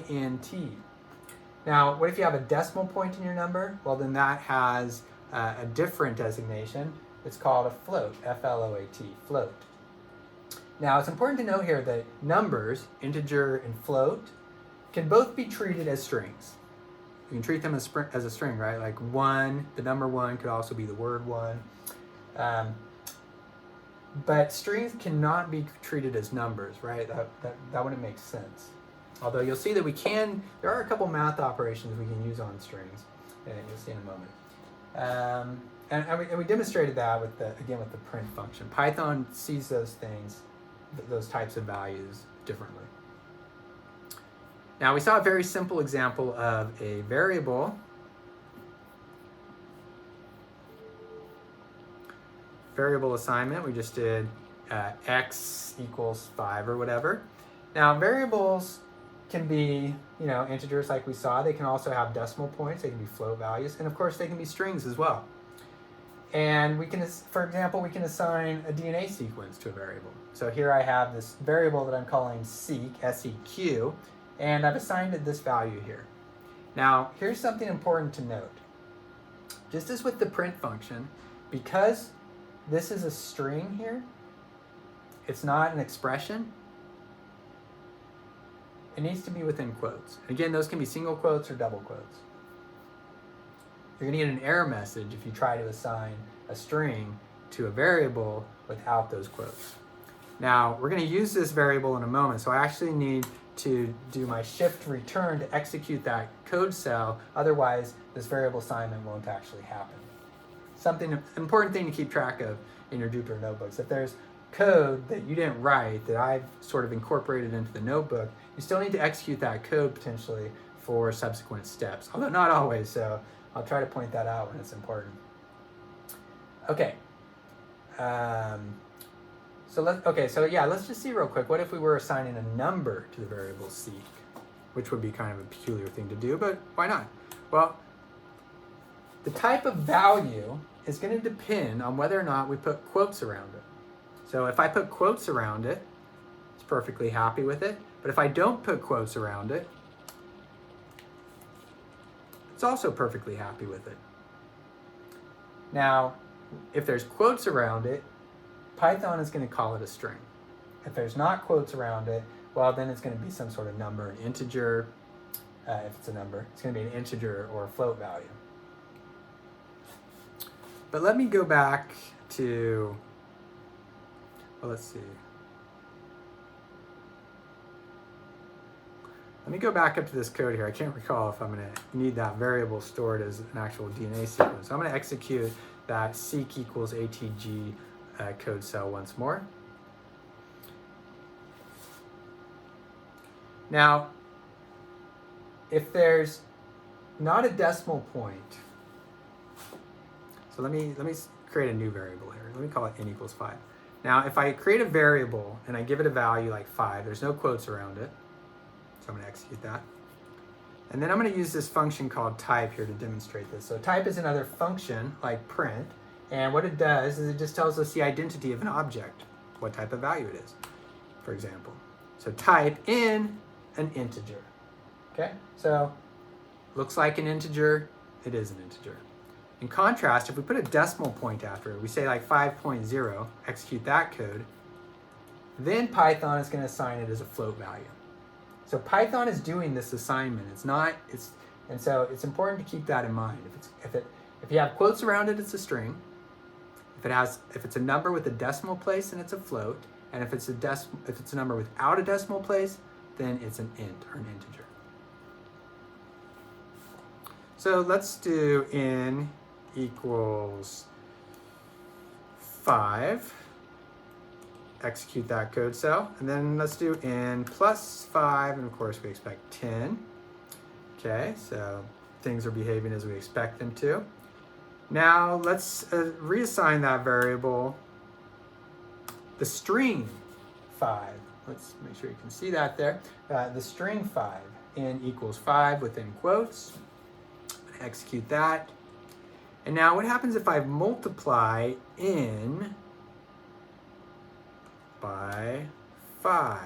int. Now, what if you have a decimal point in your number? Well, then that has a different designation. It's called a float, F-L-O-A-T, float. Now, it's important to note here that numbers, integer and float, can both be treated as strings. You can treat them as a string, right? Like 1, the number 1 could also be the word 1. But strings cannot be treated as numbers, right? That wouldn't make sense. Although you'll see that there are a couple math operations we can use on strings, and you'll see in a moment. And we demonstrated that with the print function. Python sees those things, those types of values differently. Now we saw a very simple example of a variable assignment. We just did x equals 5 or whatever. Now variables can be, integers like we saw. They can also have decimal points. They can be float values, and of course they can be strings as well. And we can, for example, we can assign a DNA sequence to a variable. So here I have this variable that I'm calling seq, S-E-Q, and I've assigned it this value here. Now, here's something important to note. Just as with the print function, because this is a string here, it's not an expression, it needs to be within quotes. Again, those can be single quotes or double quotes. You're going to get an error message if you try to assign a string to a variable without those quotes. Now, we're going to use this variable in a moment, so I actually need to do my shift return to execute that code cell. Otherwise, this variable assignment won't actually happen. An important thing to keep track of in your Jupyter notebooks. If there's code that you didn't write that I've sort of incorporated into the notebook, you still need to execute that code potentially for subsequent steps, although not always, so I'll try to point that out when it's important. Okay. Let's just see real quick. What if we were assigning a number to the variable seq, which would be kind of a peculiar thing to do, but why not? Well, the type of value is going to depend on whether or not we put quotes around it. So if I put quotes around it, it's perfectly happy with it. But if I don't put quotes around it, it's also perfectly happy with it. Now, if there's quotes around it, Python is going to call it a string. If there's not quotes around it, well, then it's going to be some sort of number, an integer. If it's a number, it's going to be an integer or a float value. But let me go back to, let's see. Let me go back up to this code here. I can't recall if I'm going to need that variable stored as an actual DNA sequence. So I'm going to execute that seq equals ATG code cell once more. Now, if there's not a decimal point, so let me create a new variable here. Let me call it n equals 5. Now, if I create a variable and I give it a value like 5, there's no quotes around it. So I'm going to execute that. And then I'm going to use this function called type here to demonstrate this. So type is another function like print. And what it does is it just tells us the identity of an object, what type of value it is, for example. So type in an integer. Okay, so looks like an integer, it is an integer. In contrast, if we put a decimal point after it, we say like 5.0, execute that code, then Python is going to assign it as a float value. So Python is doing this assignment. And so it's important to keep that in mind. If you have quotes around it, it's a string. If it's a number with a decimal place, then it's a float. And if it's a number without a decimal place, then it's an int or an integer. So let's do n equals 5. Execute that code cell. And then let's do n plus 5. And of course, we expect 10. Okay, so things are behaving as we expect them to. Now let's reassign that variable the string 5. Let's make sure you can see that there. The string 5, n equals 5 within quotes. Execute that. And now what happens if I multiply n by 5?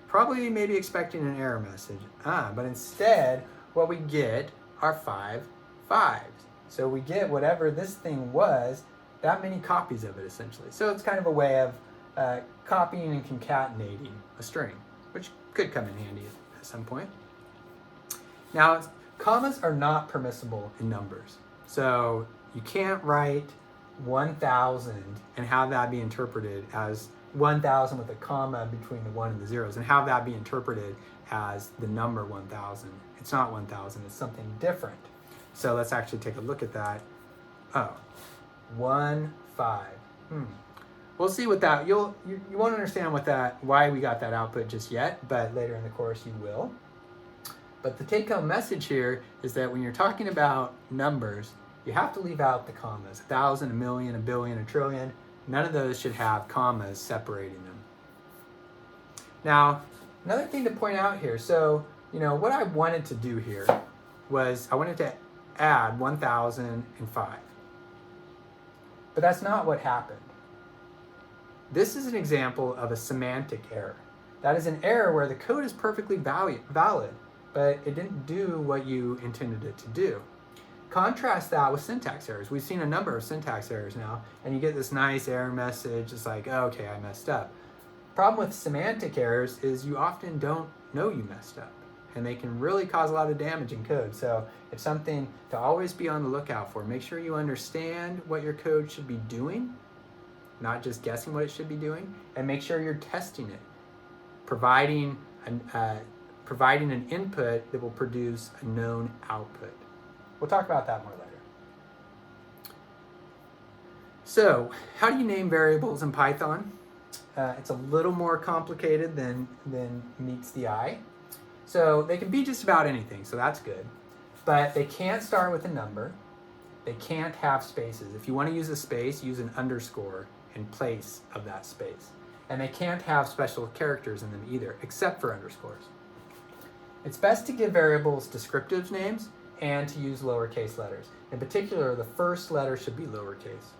Probably maybe expecting an error message. But instead, what we get are 5 5s. So we get whatever this thing was, that many copies of it essentially. So it's kind of a way copying and concatenating a string, which could come in handy at some point. Now, commas are not permissible in numbers. So you can't write 1,000 and have that be interpreted as 1,000 with a comma between the 1 and the zeros and have that be interpreted as the number 1,000. It's not 1,000, it's something different. So let's actually take a look at that. Oh, 1, 5. We'll see what that, you won't understand why we got that output just yet, but later in the course you will. But the take-home message here is that when you're talking about numbers, you have to leave out the commas. 1,000, a million, a billion, a trillion. None of those should have commas separating them. Now, another thing to point out here, so, what I wanted to do here was I wanted to add 1,005. But that's not what happened. This is an example of a semantic error. That is an error where the code is perfectly valid, but it didn't do what you intended it to do. Contrast that with syntax errors. We've seen a number of syntax errors now, and you get this nice error message. It's like, oh, okay, I messed up. Problem with semantic errors is you often don't know you messed up, and they can really cause a lot of damage in code. So it's something to always be on the lookout for. Make sure you understand what your code should be doing, not just guessing what it should be doing, and make sure you're testing it, providing an input that will produce a known output. We'll talk about that more later. So, how do you name variables in Python? It's a little more complicated than meets the eye. So they can be just about anything, so that's good. But they can't start with a number. They can't have spaces. If you want to use a space, use an underscore in place of that space. And they can't have special characters in them either, except for underscores. It's best to give variables descriptive names and to use lowercase letters. In particular, the first letter should be lowercase.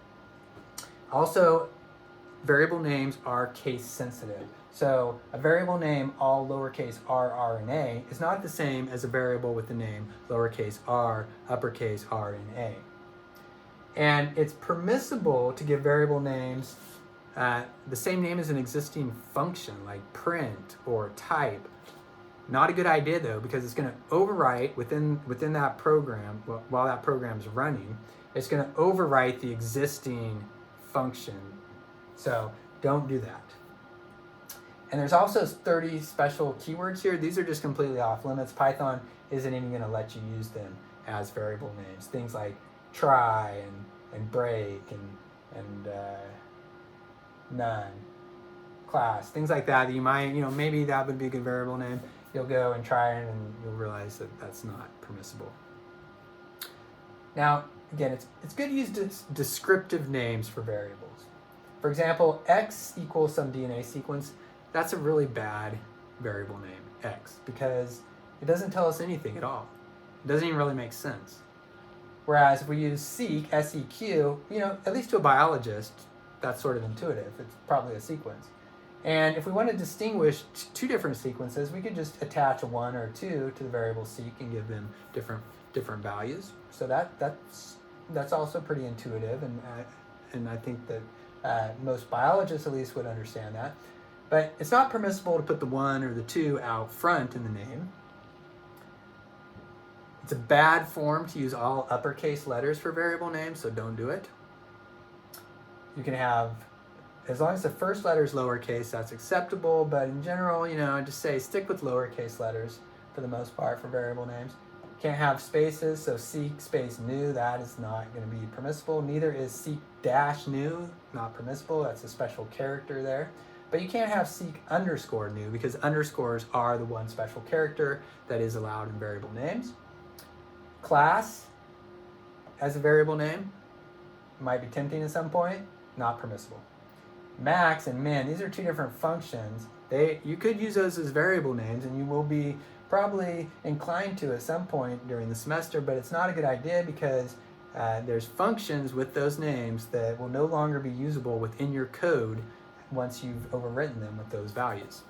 Also, variable names are case sensitive. So a variable name, all lowercase r, and a, is not the same as a variable with the name lowercase r, uppercase r, and a. And it's permissible to give variable names the same name as an existing function, like print or type. Not a good idea though, because it's going to overwrite within that program, while that program is running, it's going to overwrite the existing function. So don't do that. And there's also 30 special keywords here. These are just completely off limits. Python isn't even going to let you use them as variable names. Things like try and break and none, class, things like that you might, maybe that would be a good variable name. You'll go and try it and you'll realize that that's not permissible. Now, again, it's good to use descriptive names for variables. For example, x equals some DNA sequence. That's a really bad variable name, x, because it doesn't tell us anything at all. It doesn't even really make sense. Whereas if we use seq, S-E-Q, at least to a biologist, that's sort of intuitive. It's probably a sequence. And if we want to distinguish two different sequences, we could just attach a 1 or a 2 to the variable seq and give them different values. So that's also pretty intuitive, and I think that most biologists at least would understand that. But it's not permissible to put the 1 or the 2 out front in the name. It's a bad form to use all uppercase letters for variable names, so don't do it. You can have, as long as the first letter is lowercase, that's acceptable, but in general, I just say stick with lowercase letters for the most part for variable names. Can't have spaces, so seek space new, that is not going to be permissible. Neither is seek dash new, not permissible, that's a special character there. But you can't have seek underscore new because underscores are the one special character that is allowed in variable names. Class as a variable name might be tempting at some point, not permissible. Max and min, these are two different functions. You could use those as variable names, and you will be probably inclined to at some point during the semester, but it's not a good idea because there's functions with those names that will no longer be usable within your code once you've overwritten them with those values.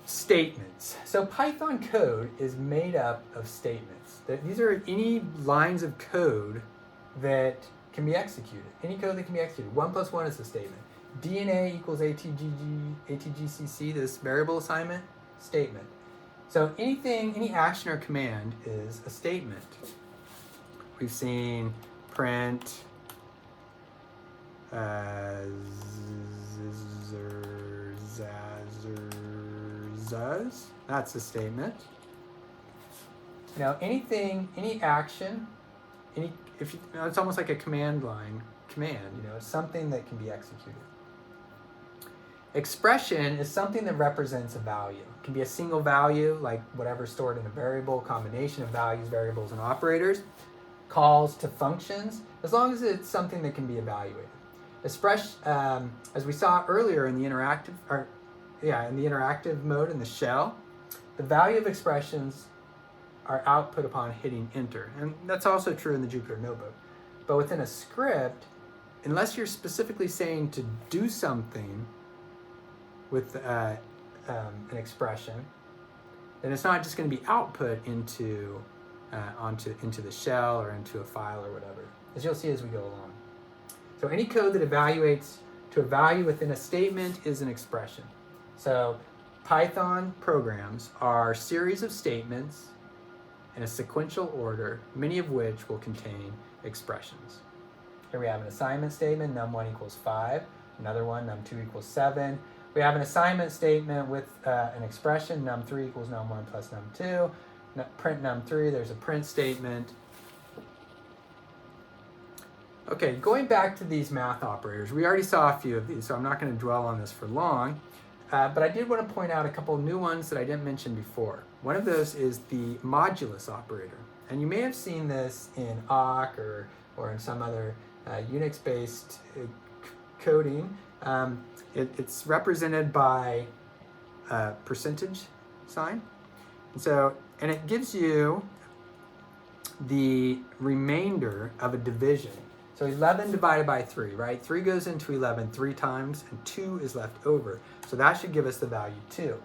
statements. So Python code is made up of statements. These are any lines of code that can be executed. Any code that can be executed. 1 plus 1 is a statement. DNA equals ATGCC, this variable assignment, statement. So anything, any action or command is a statement. We've seen print, that's a statement. Now anything, any action, it's almost like a command line command, it's something that can be executed. Expression is something that represents a value. It can be a single value, like whatever's stored in a variable, combination of values, variables, and operators. Calls to functions, as long as it's something that can be evaluated. Expression, as we saw earlier in the interactive mode in the shell, the value of expressions are output upon hitting enter, and that's also true in the Jupyter Notebook. But within a script, unless you're specifically saying to do something with an expression, then it's not just going to be output into the shell or into a file or whatever, as you'll see as we go along. So any code that evaluates to a value within a statement is an expression. So Python programs are a series of statements in a sequential order, many of which will contain expressions. Here we have an assignment statement, num1 equals 5. Another one, num2 equals 7. We have an assignment statement with an expression, num3 equals num1 plus num2. Print num3, there's a print statement. Okay, going back to these math operators, we already saw a few of these, so I'm not going to dwell on this for long. But I did want to point out a couple new ones that I didn't mention before. One of those is the modulus operator. And you may have seen this in awk or in some other Unix-based coding. It's represented by a percentage sign. And it gives you the remainder of a division. So 11 divided by 3, right? 3 goes into 11 3 times, and 2 is left over. So that should give us the value 2.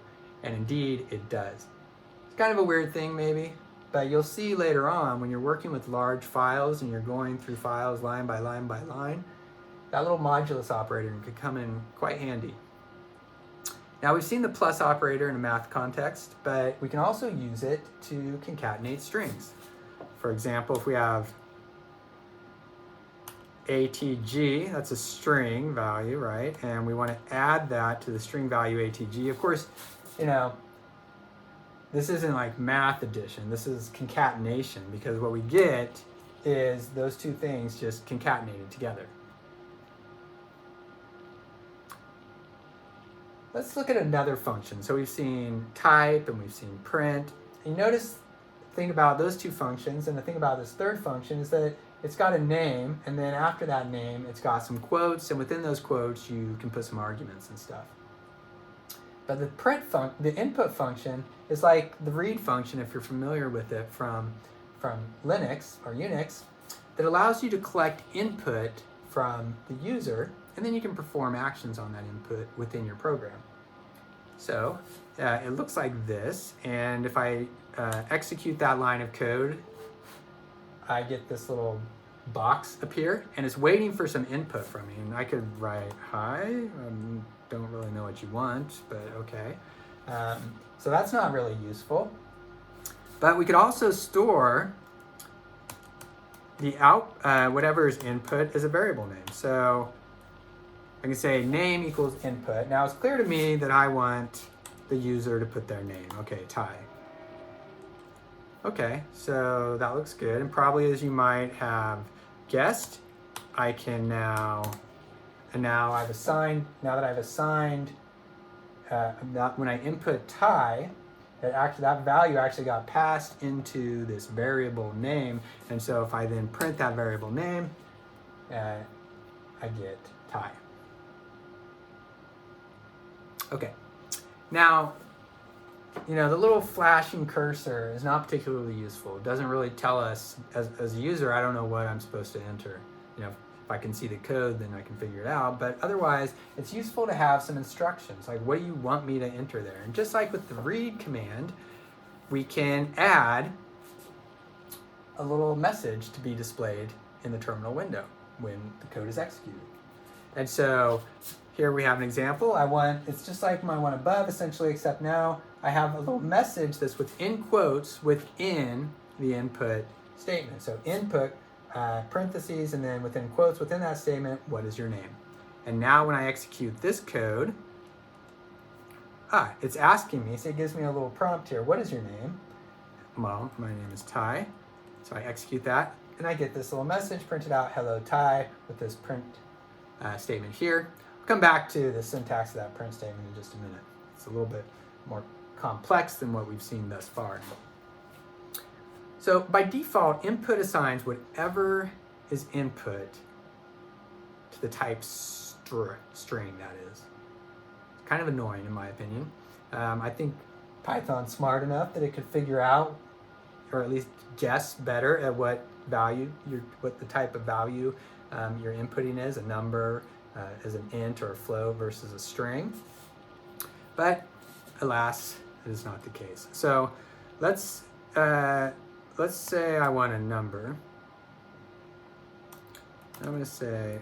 And indeed, it does. It's kind of a weird thing, maybe, but you'll see later on when you're working with large files and you're going through files line by line by line, that little modulus operator could come in quite handy. Now, we've seen the plus operator in a math context, but we can also use it to concatenate strings. For example, if we have ATG, that's a string value, right? And we want to add that to the string value ATG. Of course, this isn't like math addition. This is concatenation, because what we get is those two things just concatenated together. Let's look at another function. So we've seen type and we've seen print. You notice the thing about those two functions and the thing about this third function is that it's got a name, and then after that name, it's got some quotes, and within those quotes, you can put some arguments and stuff. But the input function is like the read function, if you're familiar with it from Linux or Unix, that allows you to collect input from the user, and then you can perform actions on that input within your program. So it looks like this, and if I execute that line of code, I get this little box appear, and it's waiting for some input from me. And I could write, hi, don't really know what you want, but okay. So that's not really useful. But we could also store the whatever is input as a variable name. So I can say name equals input. Now it's clear to me that I want the user to put their name. Okay, Ty. Okay, so that looks good. And probably, as you might have guessed, I can now that I've assigned, when I input Ty, that value actually got passed into this variable name. And so if I then print that variable name, I get Ty. Okay, now, the little flashing cursor is not particularly useful. It doesn't really tell us, as a user, I don't know what I'm supposed to enter. If I can see the code, then I can figure it out. But otherwise, it's useful to have some instructions, like what do you want me to enter there? And just like with the read command, we can add a little message to be displayed in the terminal window when the code is executed. And so here we have an example. It's just like my one above essentially, except now I have a little message that's within quotes within the input statement. So input, parentheses, and then within quotes within that statement, what is your name? And now when I execute this code, it's asking me, so it gives me a little prompt here. What is your name? Well, my name is Ty. So I execute that, and I get this little message printed out, hello Ty, with this print statement here. We'll come back to the syntax of that print statement in just a minute. It's a little bit more complex than what we've seen thus far. So by default, input assigns whatever is input to the type string, that is. It's kind of annoying in my opinion. I think Python's smart enough that it could figure out, or at least guess better at what the type of value you're inputting is, a number, as an int or a float versus a string. But alas, it is not the case. So let's say I want a number. I'm going to say,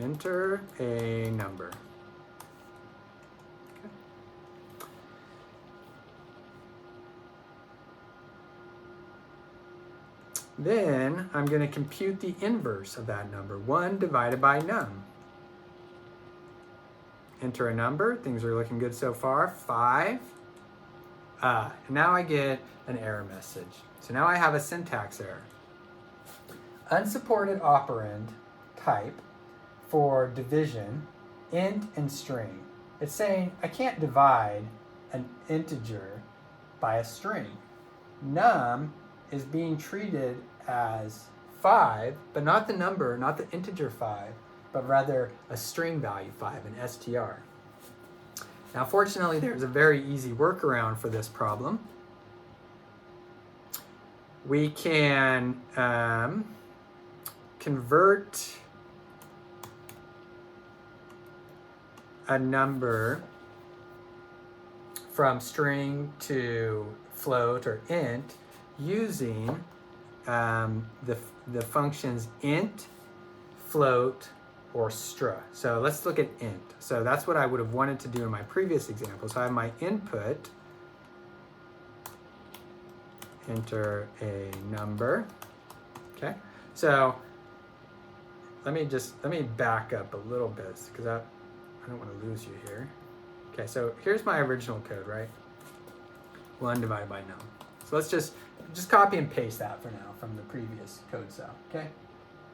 enter a number. Okay. Then I'm going to compute the inverse of that number, 1 divided by num. Enter a number. Things are looking good so far. 5. And now I get an error message. So now I have a syntax error. Unsupported operand type for division, int and string. It's saying I can't divide an integer by a string. Num is being treated as 5, but not the number, not the integer 5, but rather a string value 5, an str. Now, fortunately, there's a very easy workaround for this problem. We can convert a number from string to float or int using the functions int, float, or str. So let's look at int. So that's what I would have wanted to do in my previous example. So I have my input, enter a number. Okay. So let me back up a little bit because I don't want to lose you here. Okay, so here's my original code, right? 1 divided by num. So let's just copy and paste that for now from the previous code cell, okay?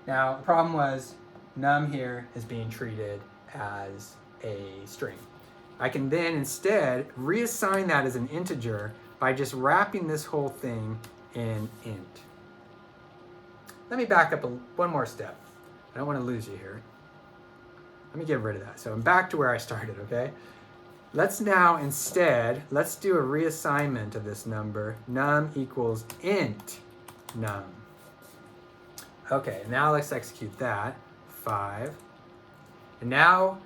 Now, the problem was num here is being treated as a string. I can then instead reassign that as an integer by just wrapping this whole thing in int. Let me back up one more step. I don't want to lose you here. Let me get rid of that. So I'm back to where I started, okay? Let's now instead, let's do a reassignment of this number. Num equals int num. Okay, now let's execute that. 5. And now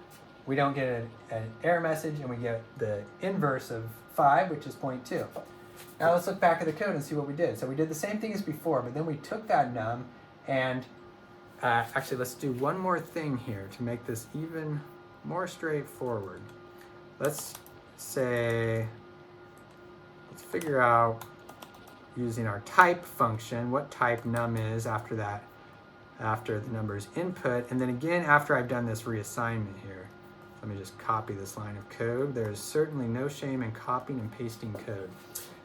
we don't get an error message and we get the inverse of 5, which is 0.2. Now let's look back at the code and see what we did. So we did the same thing as before, but then we took that num and actually let's do one more thing here to make this even more straightforward. Let's figure out using our type function what type num is after the number's input, and then again after I've done this reassignment here. Let me just copy this line of code. There's certainly no shame in copying and pasting code.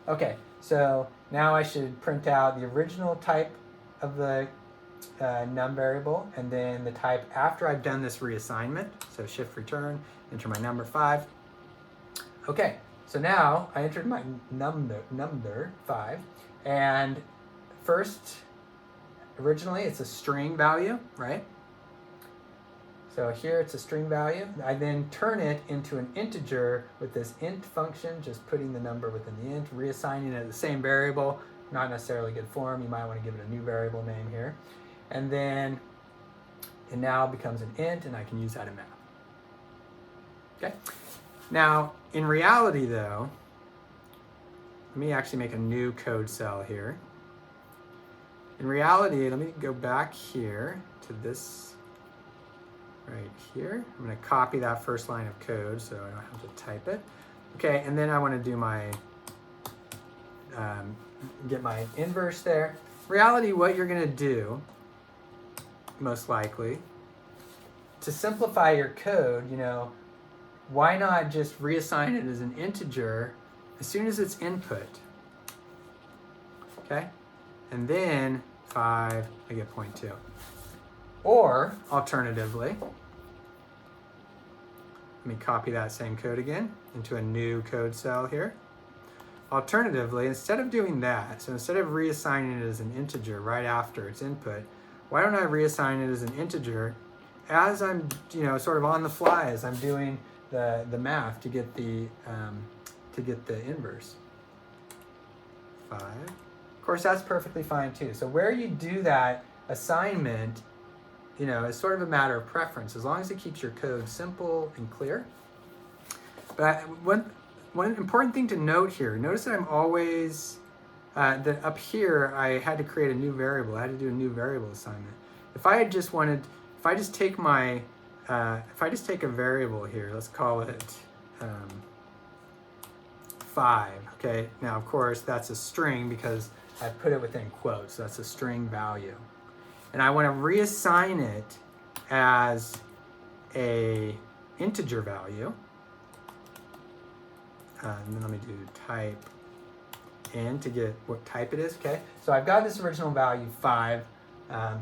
Okay, so now I should print out the original type of the num variable, and then the type after I've done this reassignment. So shift return, enter my number 5. Okay, so now I entered my number 5, and first, originally it's a string value, right? So here it's a string value. I then turn it into an integer with this int function, just putting the number within the int, reassigning it the same variable, not necessarily good form. You might want to give it a new variable name here. And then it now becomes an int, and I can use that in math. Okay. Now, in reality, though, let me actually make a new code cell here. In reality, let me go back here to this right here. I'm going to copy that first line of code so I don't have to type it. Okay, and then I want to do my, get my inverse there. In reality, what you're going to do, most likely, to simplify your code, why not just reassign it as an integer as soon as it's input? Okay? And then 5, I get 0.2. Or, alternatively, let me copy that same code again into a new code cell here. Alternatively, instead of doing that, so instead of reassigning it as an integer right after its input, why don't I reassign it as an integer as I'm, sort of on the fly as I'm doing the math to get the inverse. 5. Of course, that's perfectly fine too. So where you do that assignment, is sort of a matter of preference, as long as it keeps your code simple and clear. But one important thing to note here, notice that I'm always, that up here I had to create a new variable. I had to do a new variable assignment. If I just take a variable here, let's call it 5, okay? Now, of course, that's a string because I put it within quotes, so that's a string value. And I want to reassign it as a integer value. And then let me do type in to get what type it is, okay? So I've got this original value 5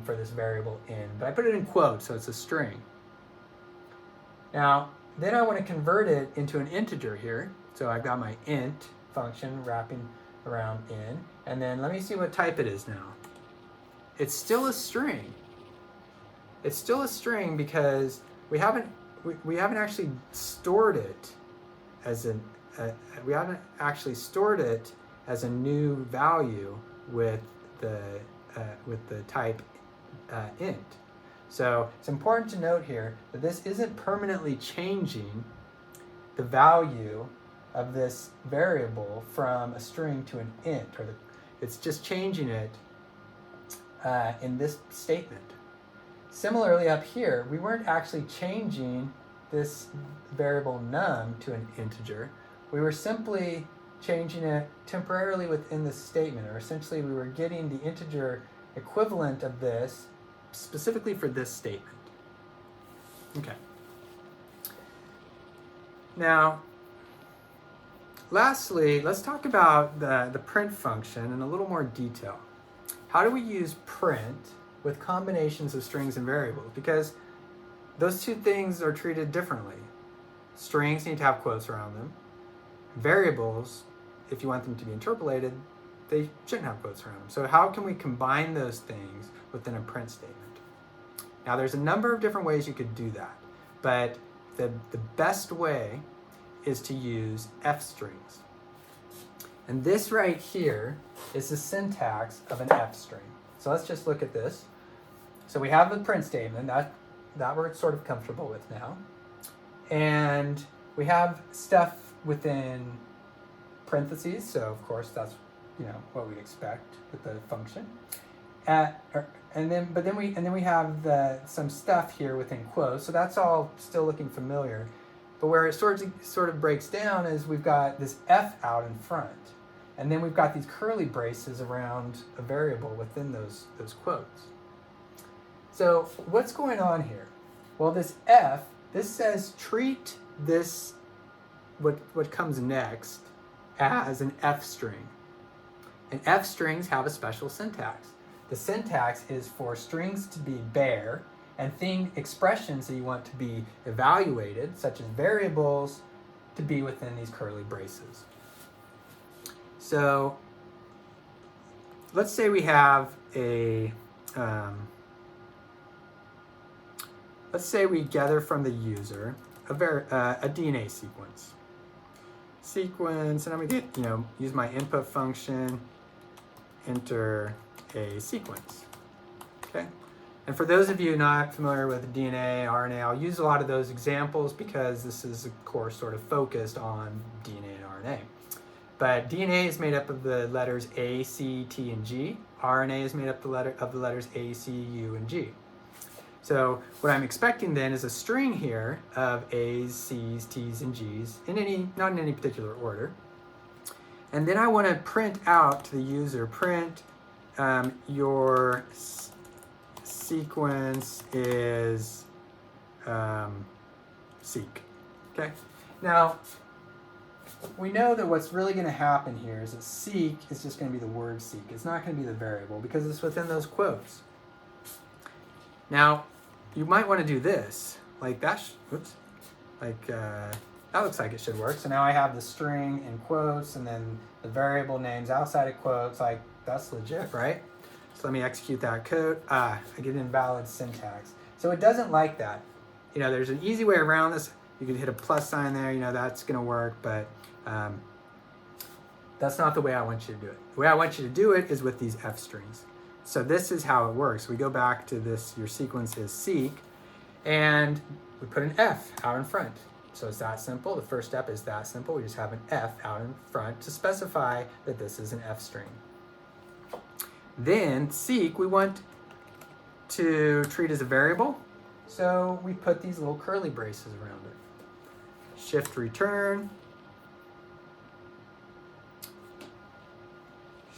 for this variable in, but I put it in quotes, so it's a string. Now, then I want to convert it into an integer here. So I've got my int function wrapping around in, and then let me see what type it is now. It's still a string. It's still a string because we haven't actually stored it as a new value with the type int. So it's important to note here that this isn't permanently changing the value of this variable from a string to an int, it's just changing it in this statement. Similarly up here, we weren't actually changing this variable num to an integer. We were simply changing it temporarily within this statement, or essentially we were getting the integer equivalent of this specifically for this statement. Okay. Now, lastly, let's talk about the print function in a little more detail. How do we use print with combinations of strings and variables? Because those two things are treated differently. Strings need to have quotes around them. Variables, if you want them to be interpolated, they shouldn't have quotes around them. So how can we combine those things within a print statement? Now, there's a number of different ways you could do that, but the best way is to use F strings. And this right here is the syntax of an F string. So let's just look at this. So we have the print statement, that we're sort of comfortable with now. And we have stuff within parentheses, so of course that's what we'd expect with the function. And then we have some stuff here within quotes, so that's all still looking familiar. But where it sort of breaks down is we've got this F out in front, and then we've got these curly braces around a variable within those quotes. So what's going on here? Well, this F, this says treat this, what comes next, as an F string. And F strings have a special syntax. The syntax is for strings to be bare and expressions that you want to be evaluated, such as variables, to be within these curly braces. So let's say we have let's say we gather from the user a DNA sequence, and I'm gonna use my input function, enter a sequence. Okay? And for those of you not familiar with DNA, RNA, I'll use a lot of those examples because this is a course sort of focused on DNA and RNA. But DNA is made up of the letters A, C, T, and G. RNA is made up of the letters A, C, U, and G. So what I'm expecting then is a string here of A's, C's, T's, and G's, not in any particular order. And then I want to print out to the user, print your sequence is seq. Okay. Now, we know that what's really going to happen here is that seq is just going to be the word seq. It's not going to be the variable because it's within those quotes. Now, you might want to do this, like that. That looks like it should work. So now I have the string in quotes and then the variable names outside of quotes. Like, that's legit, right? So let me execute that code. I get invalid syntax. So it doesn't like that. You know, there's an easy way around this. You could hit a plus sign there. You know, that's going to work, but that's not the way I want you to do it. The way I want you to do it is with these F strings. So this is how it works. We go back to this, your sequence is seq, and we put an F out in front. So it's that simple. The first step is that simple. We just have an F out in front to specify that this is an F string. Then seq, we want to treat as a variable. So we put these little curly braces around it. Shift return.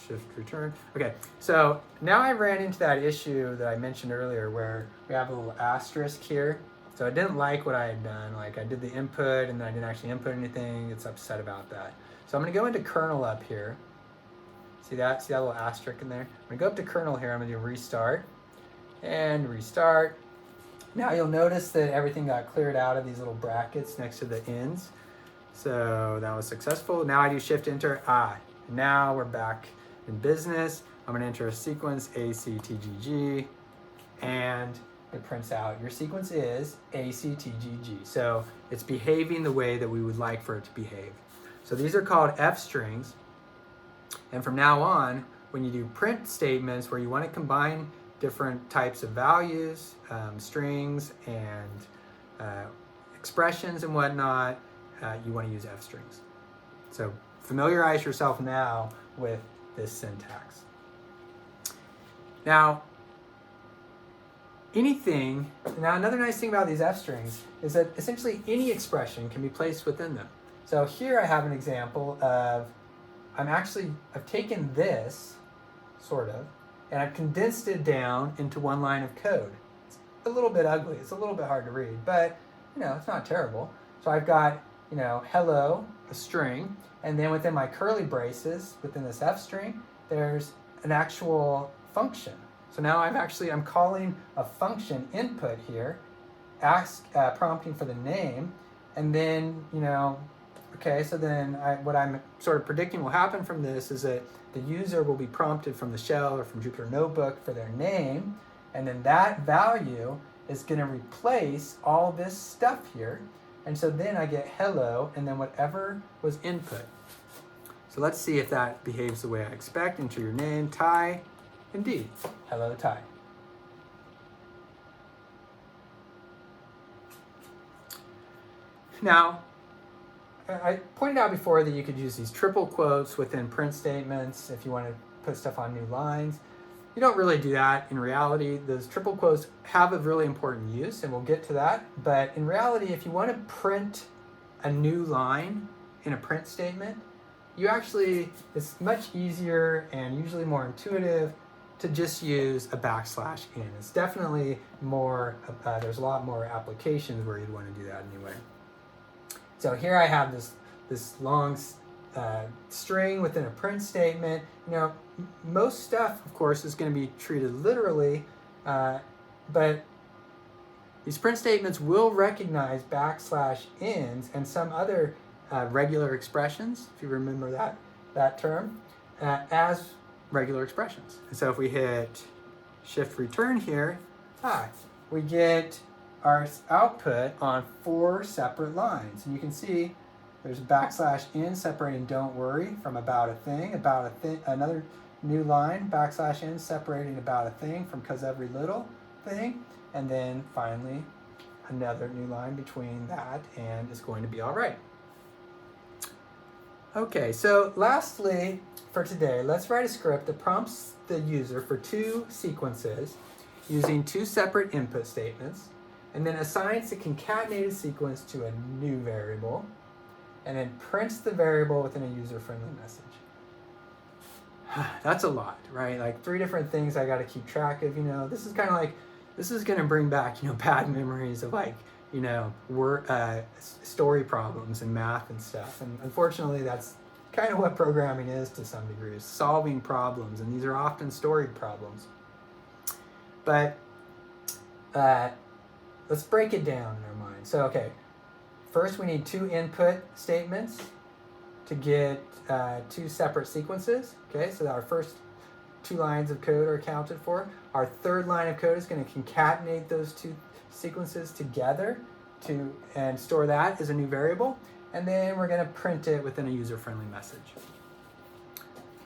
Shift return. Okay, so now I ran into that issue that I mentioned earlier where we have a little asterisk here. So I didn't like what I had done. Like I did the input and then I didn't actually input anything. It's upset about that. So I'm gonna go into kernel up here. See that? See that little asterisk in there? I'm gonna go up to kernel here. I'm gonna do restart and restart. Now you'll notice that everything got cleared out of these little brackets next to the ends. So that was successful. Now I do shift enter. Now we're back in business. I'm gonna enter a sequence ACTGG and it prints out your sequence is ACTGG. So it's behaving the way that we would like for it to behave. So these are called F strings. And from now on, when you do print statements where you want to combine different types of values, strings and expressions and whatnot, you want to use F strings. So familiarize yourself now with this syntax. Now, another nice thing about these F strings is that essentially any expression can be placed within them. So here I have an example of, I've taken this, sort of, and I've condensed it down into one line of code. It's a little bit ugly, it's a little bit hard to read, but it's not terrible. So I've got, hello, a string, and then within my curly braces, within this F string, there's an actual function. So now I'm calling a function input here, prompting for the name, and then, okay, so then what I'm sort of predicting will happen from this is that the user will be prompted from the shell or from Jupyter Notebook for their name, and then that value is going to replace all this stuff here, and so then I get hello, and then whatever was input. So let's see if that behaves the way I expect. Enter your name, Ty. Indeed, hello, Ty. Now, I pointed out before that you could use these triple quotes within print statements if you want to put stuff on new lines. You don't really do that in reality. Those triple quotes have a really important use, and we'll get to that. But in reality, if you want to print a new line in a print statement, it's much easier and usually more intuitive to just use a \n. It's definitely more, there's a lot more applications where you'd want to do that anyway. So here I have this long string within a print statement. Most stuff, of course, is going to be treated literally, but these print statements will recognize \ns and some other regular expressions, if you remember that term, as regular expressions. And so if we hit shift return here, we get our output on 4 separate lines. And you can see there's \n separating don't worry from about a thing, another new line, \n, separating about a thing from cause every little thing. And then finally, another new line between that and is going to be all right. Okay, so lastly for today, let's write a script that prompts the user for two sequences using two separate input statements, and then assigns the concatenated sequence to a new variable, and then prints the variable within a user-friendly message. That's a lot, right? Like 3 different things I got to keep track of. This is kind of like, this is going to bring back, bad memories of like, story problems in math and stuff. And unfortunately, that's kind of what programming is to some degree, is solving problems. And these are often storied problems. But let's break it down in our mind. So, okay, first we need 2 input statements to get 2 separate sequences. Okay, so our first 2 lines of code are accounted for. Our third line of code is going to concatenate those 2 sequences together and store that as a new variable. And then we're going to print it within a user-friendly message.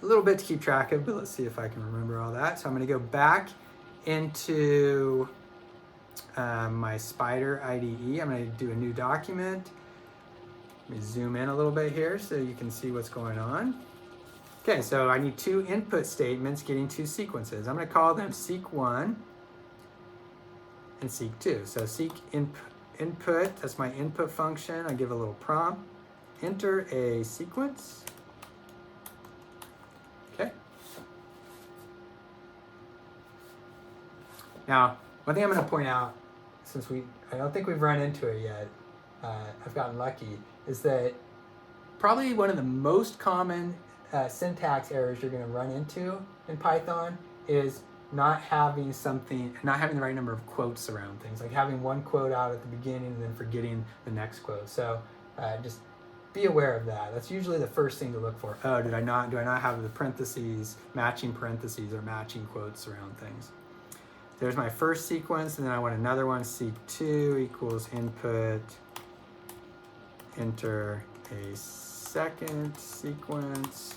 A little bit to keep track of, but let's see if I can remember all that. So I'm going to go back into my Spider IDE. I'm going to do a new document. Let me zoom in a little bit here so you can see what's going on. Okay, so I need 2 input statements getting 2 sequences. I'm going to call them seek1 and seek2. So seek input, that's my input function. I give a little prompt. Enter a sequence. Okay. Now, one thing I'm going to point out, since I don't think we've run into it yet, I've gotten lucky, is that probably one of the most common syntax errors you're going to run into in Python is not having the right number of quotes around things, like having one quote out at the beginning and then forgetting the next quote. So just be aware of that. That's usually the first thing to look for. Oh, do I not have the parentheses, matching parentheses or matching quotes around things? There's my first sequence, and then I want another one, seek2 equals input, enter a second sequence.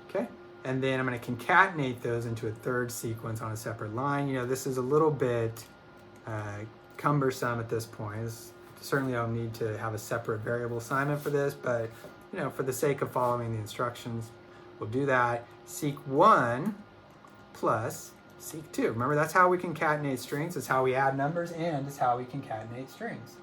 Okay, and then I'm going to concatenate those into a third sequence on a separate line. This is a little bit cumbersome at this point. Certainly I'll need to have a separate variable assignment for this, but for the sake of following the instructions, we'll do that. Seek1 plus seek2. Remember, that's how we concatenate strings. It's how we add numbers, and it's how we concatenate strings.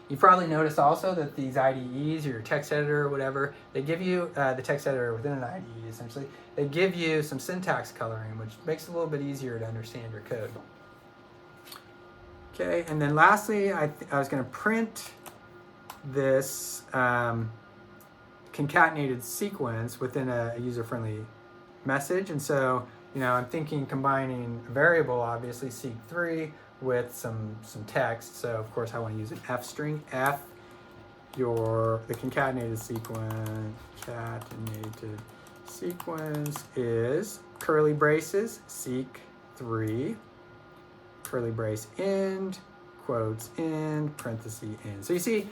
You probably noticed also that these IDEs, or your text editor or whatever, they give you, the text editor within an IDE essentially, they give you some syntax coloring, which makes it a little bit easier to understand your code. Okay, and then lastly, I was going to print this concatenated sequence within a user-friendly message. And so, I'm thinking combining a variable, obviously seek3, with some text. So of course I want to use an F string. F, the concatenated sequence is curly braces, seek3, curly brace end, quotes end, parenthesis end. So you see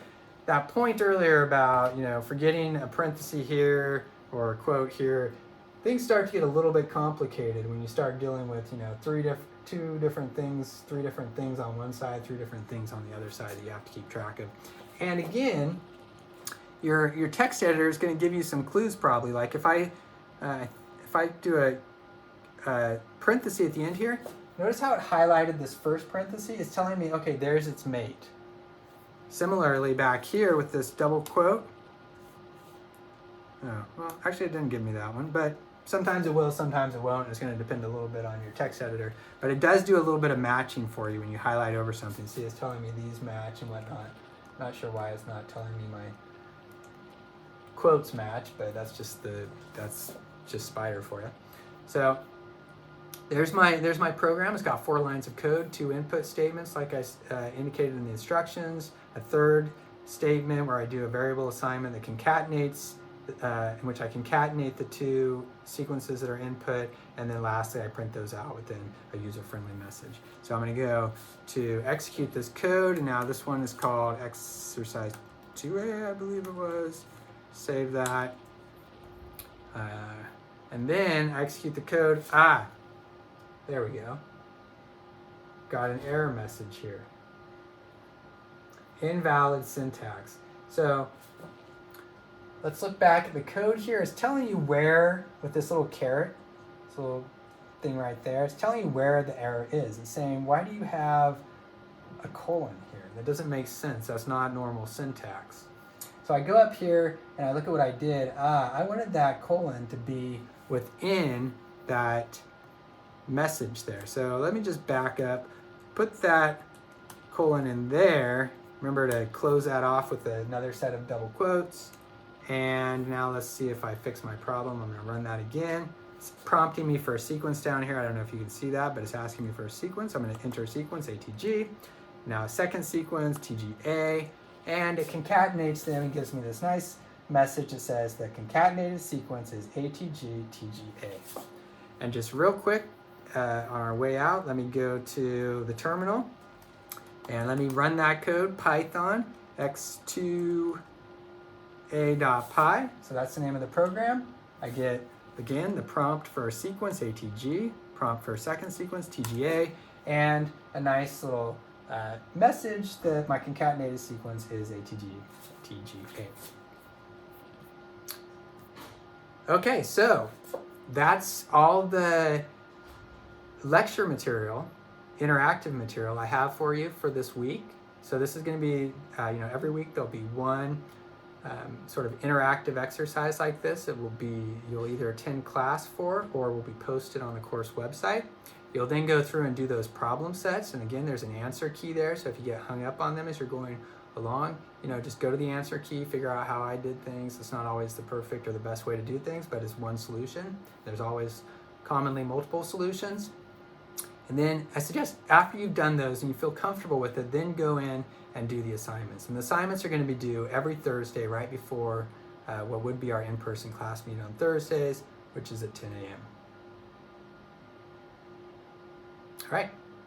that point earlier about, forgetting a parenthesis here or a quote here, things start to get a little bit complicated when you start dealing with, 2 different things, 3 different things on one side, 3 different things on the other side that you have to keep track of. And again, your text editor is going to give you some clues probably. Like if I do a parenthesis at the end here, notice how it highlighted this first parenthesis? It's telling me, okay, there's its mate. Similarly, back here with this double quote, oh, well, actually it didn't give me that one, but sometimes it will, sometimes it won't. It's going to depend a little bit on your text editor. But it does do a little bit of matching for you when you highlight over something. See, it's telling me these match and whatnot. Not sure why it's not telling me my quotes match, but that's just Spider for you. So there's my program. It's got 4 lines of code, 2 input statements, like I indicated in the instructions, a third statement where I do a variable assignment that concatenates, in which I concatenate the 2 sequences that are input, and then lastly I print those out within a user-friendly message. So I'm going to go to execute this code, and now this one is called exercise 2A, I believe it was. save that. And then I execute the code. There we go. Got an error message here. Invalid syntax. So let's look back at the code here. It's telling you where, with this little caret, this little thing right there, it's telling you where the error is. It's saying, why do you have a colon here? That doesn't make sense. That's not normal syntax. So I go up here and I look at what I did. I wanted that colon to be within that message there. So let me just back up, put that colon in there. Remember to close that off with another set of double quotes. And now let's see if I fix my problem. I'm going to run that again. It's prompting me for a sequence down here. I don't know if you can see that, but it's asking me for a sequence. I'm going to enter a sequence, ATG. Now a second sequence, TGA. And it concatenates them and gives me this nice message that says the concatenated sequence is ATG TGA. And just real quick, on our way out, let me go to the terminal and let me run that code, Python x2a.py. So that's the name of the program. I get, again, the prompt for a sequence, ATG, prompt for a second sequence, TGA, and a nice little message that my concatenated sequence is ATG TGA. Okay, so that's all the lecture material, interactive material I have for you for this week. So this is going to be, every week there'll be one sort of interactive exercise like this. It will be, you'll either attend class for or will be posted on the course website. You'll then go through and do those problem sets. And again, there's an answer key there. So if you get hung up on them as you're going along, just go to the answer key, figure out how I did things. It's not always the perfect or the best way to do things, but it's one solution. There's always commonly multiple solutions. And then I suggest after you've done those and you feel comfortable with it, then go in and do the assignments. And the assignments are going to be due every Thursday right before what would be our in-person class meeting on Thursdays, which is at 10 a.m. All right.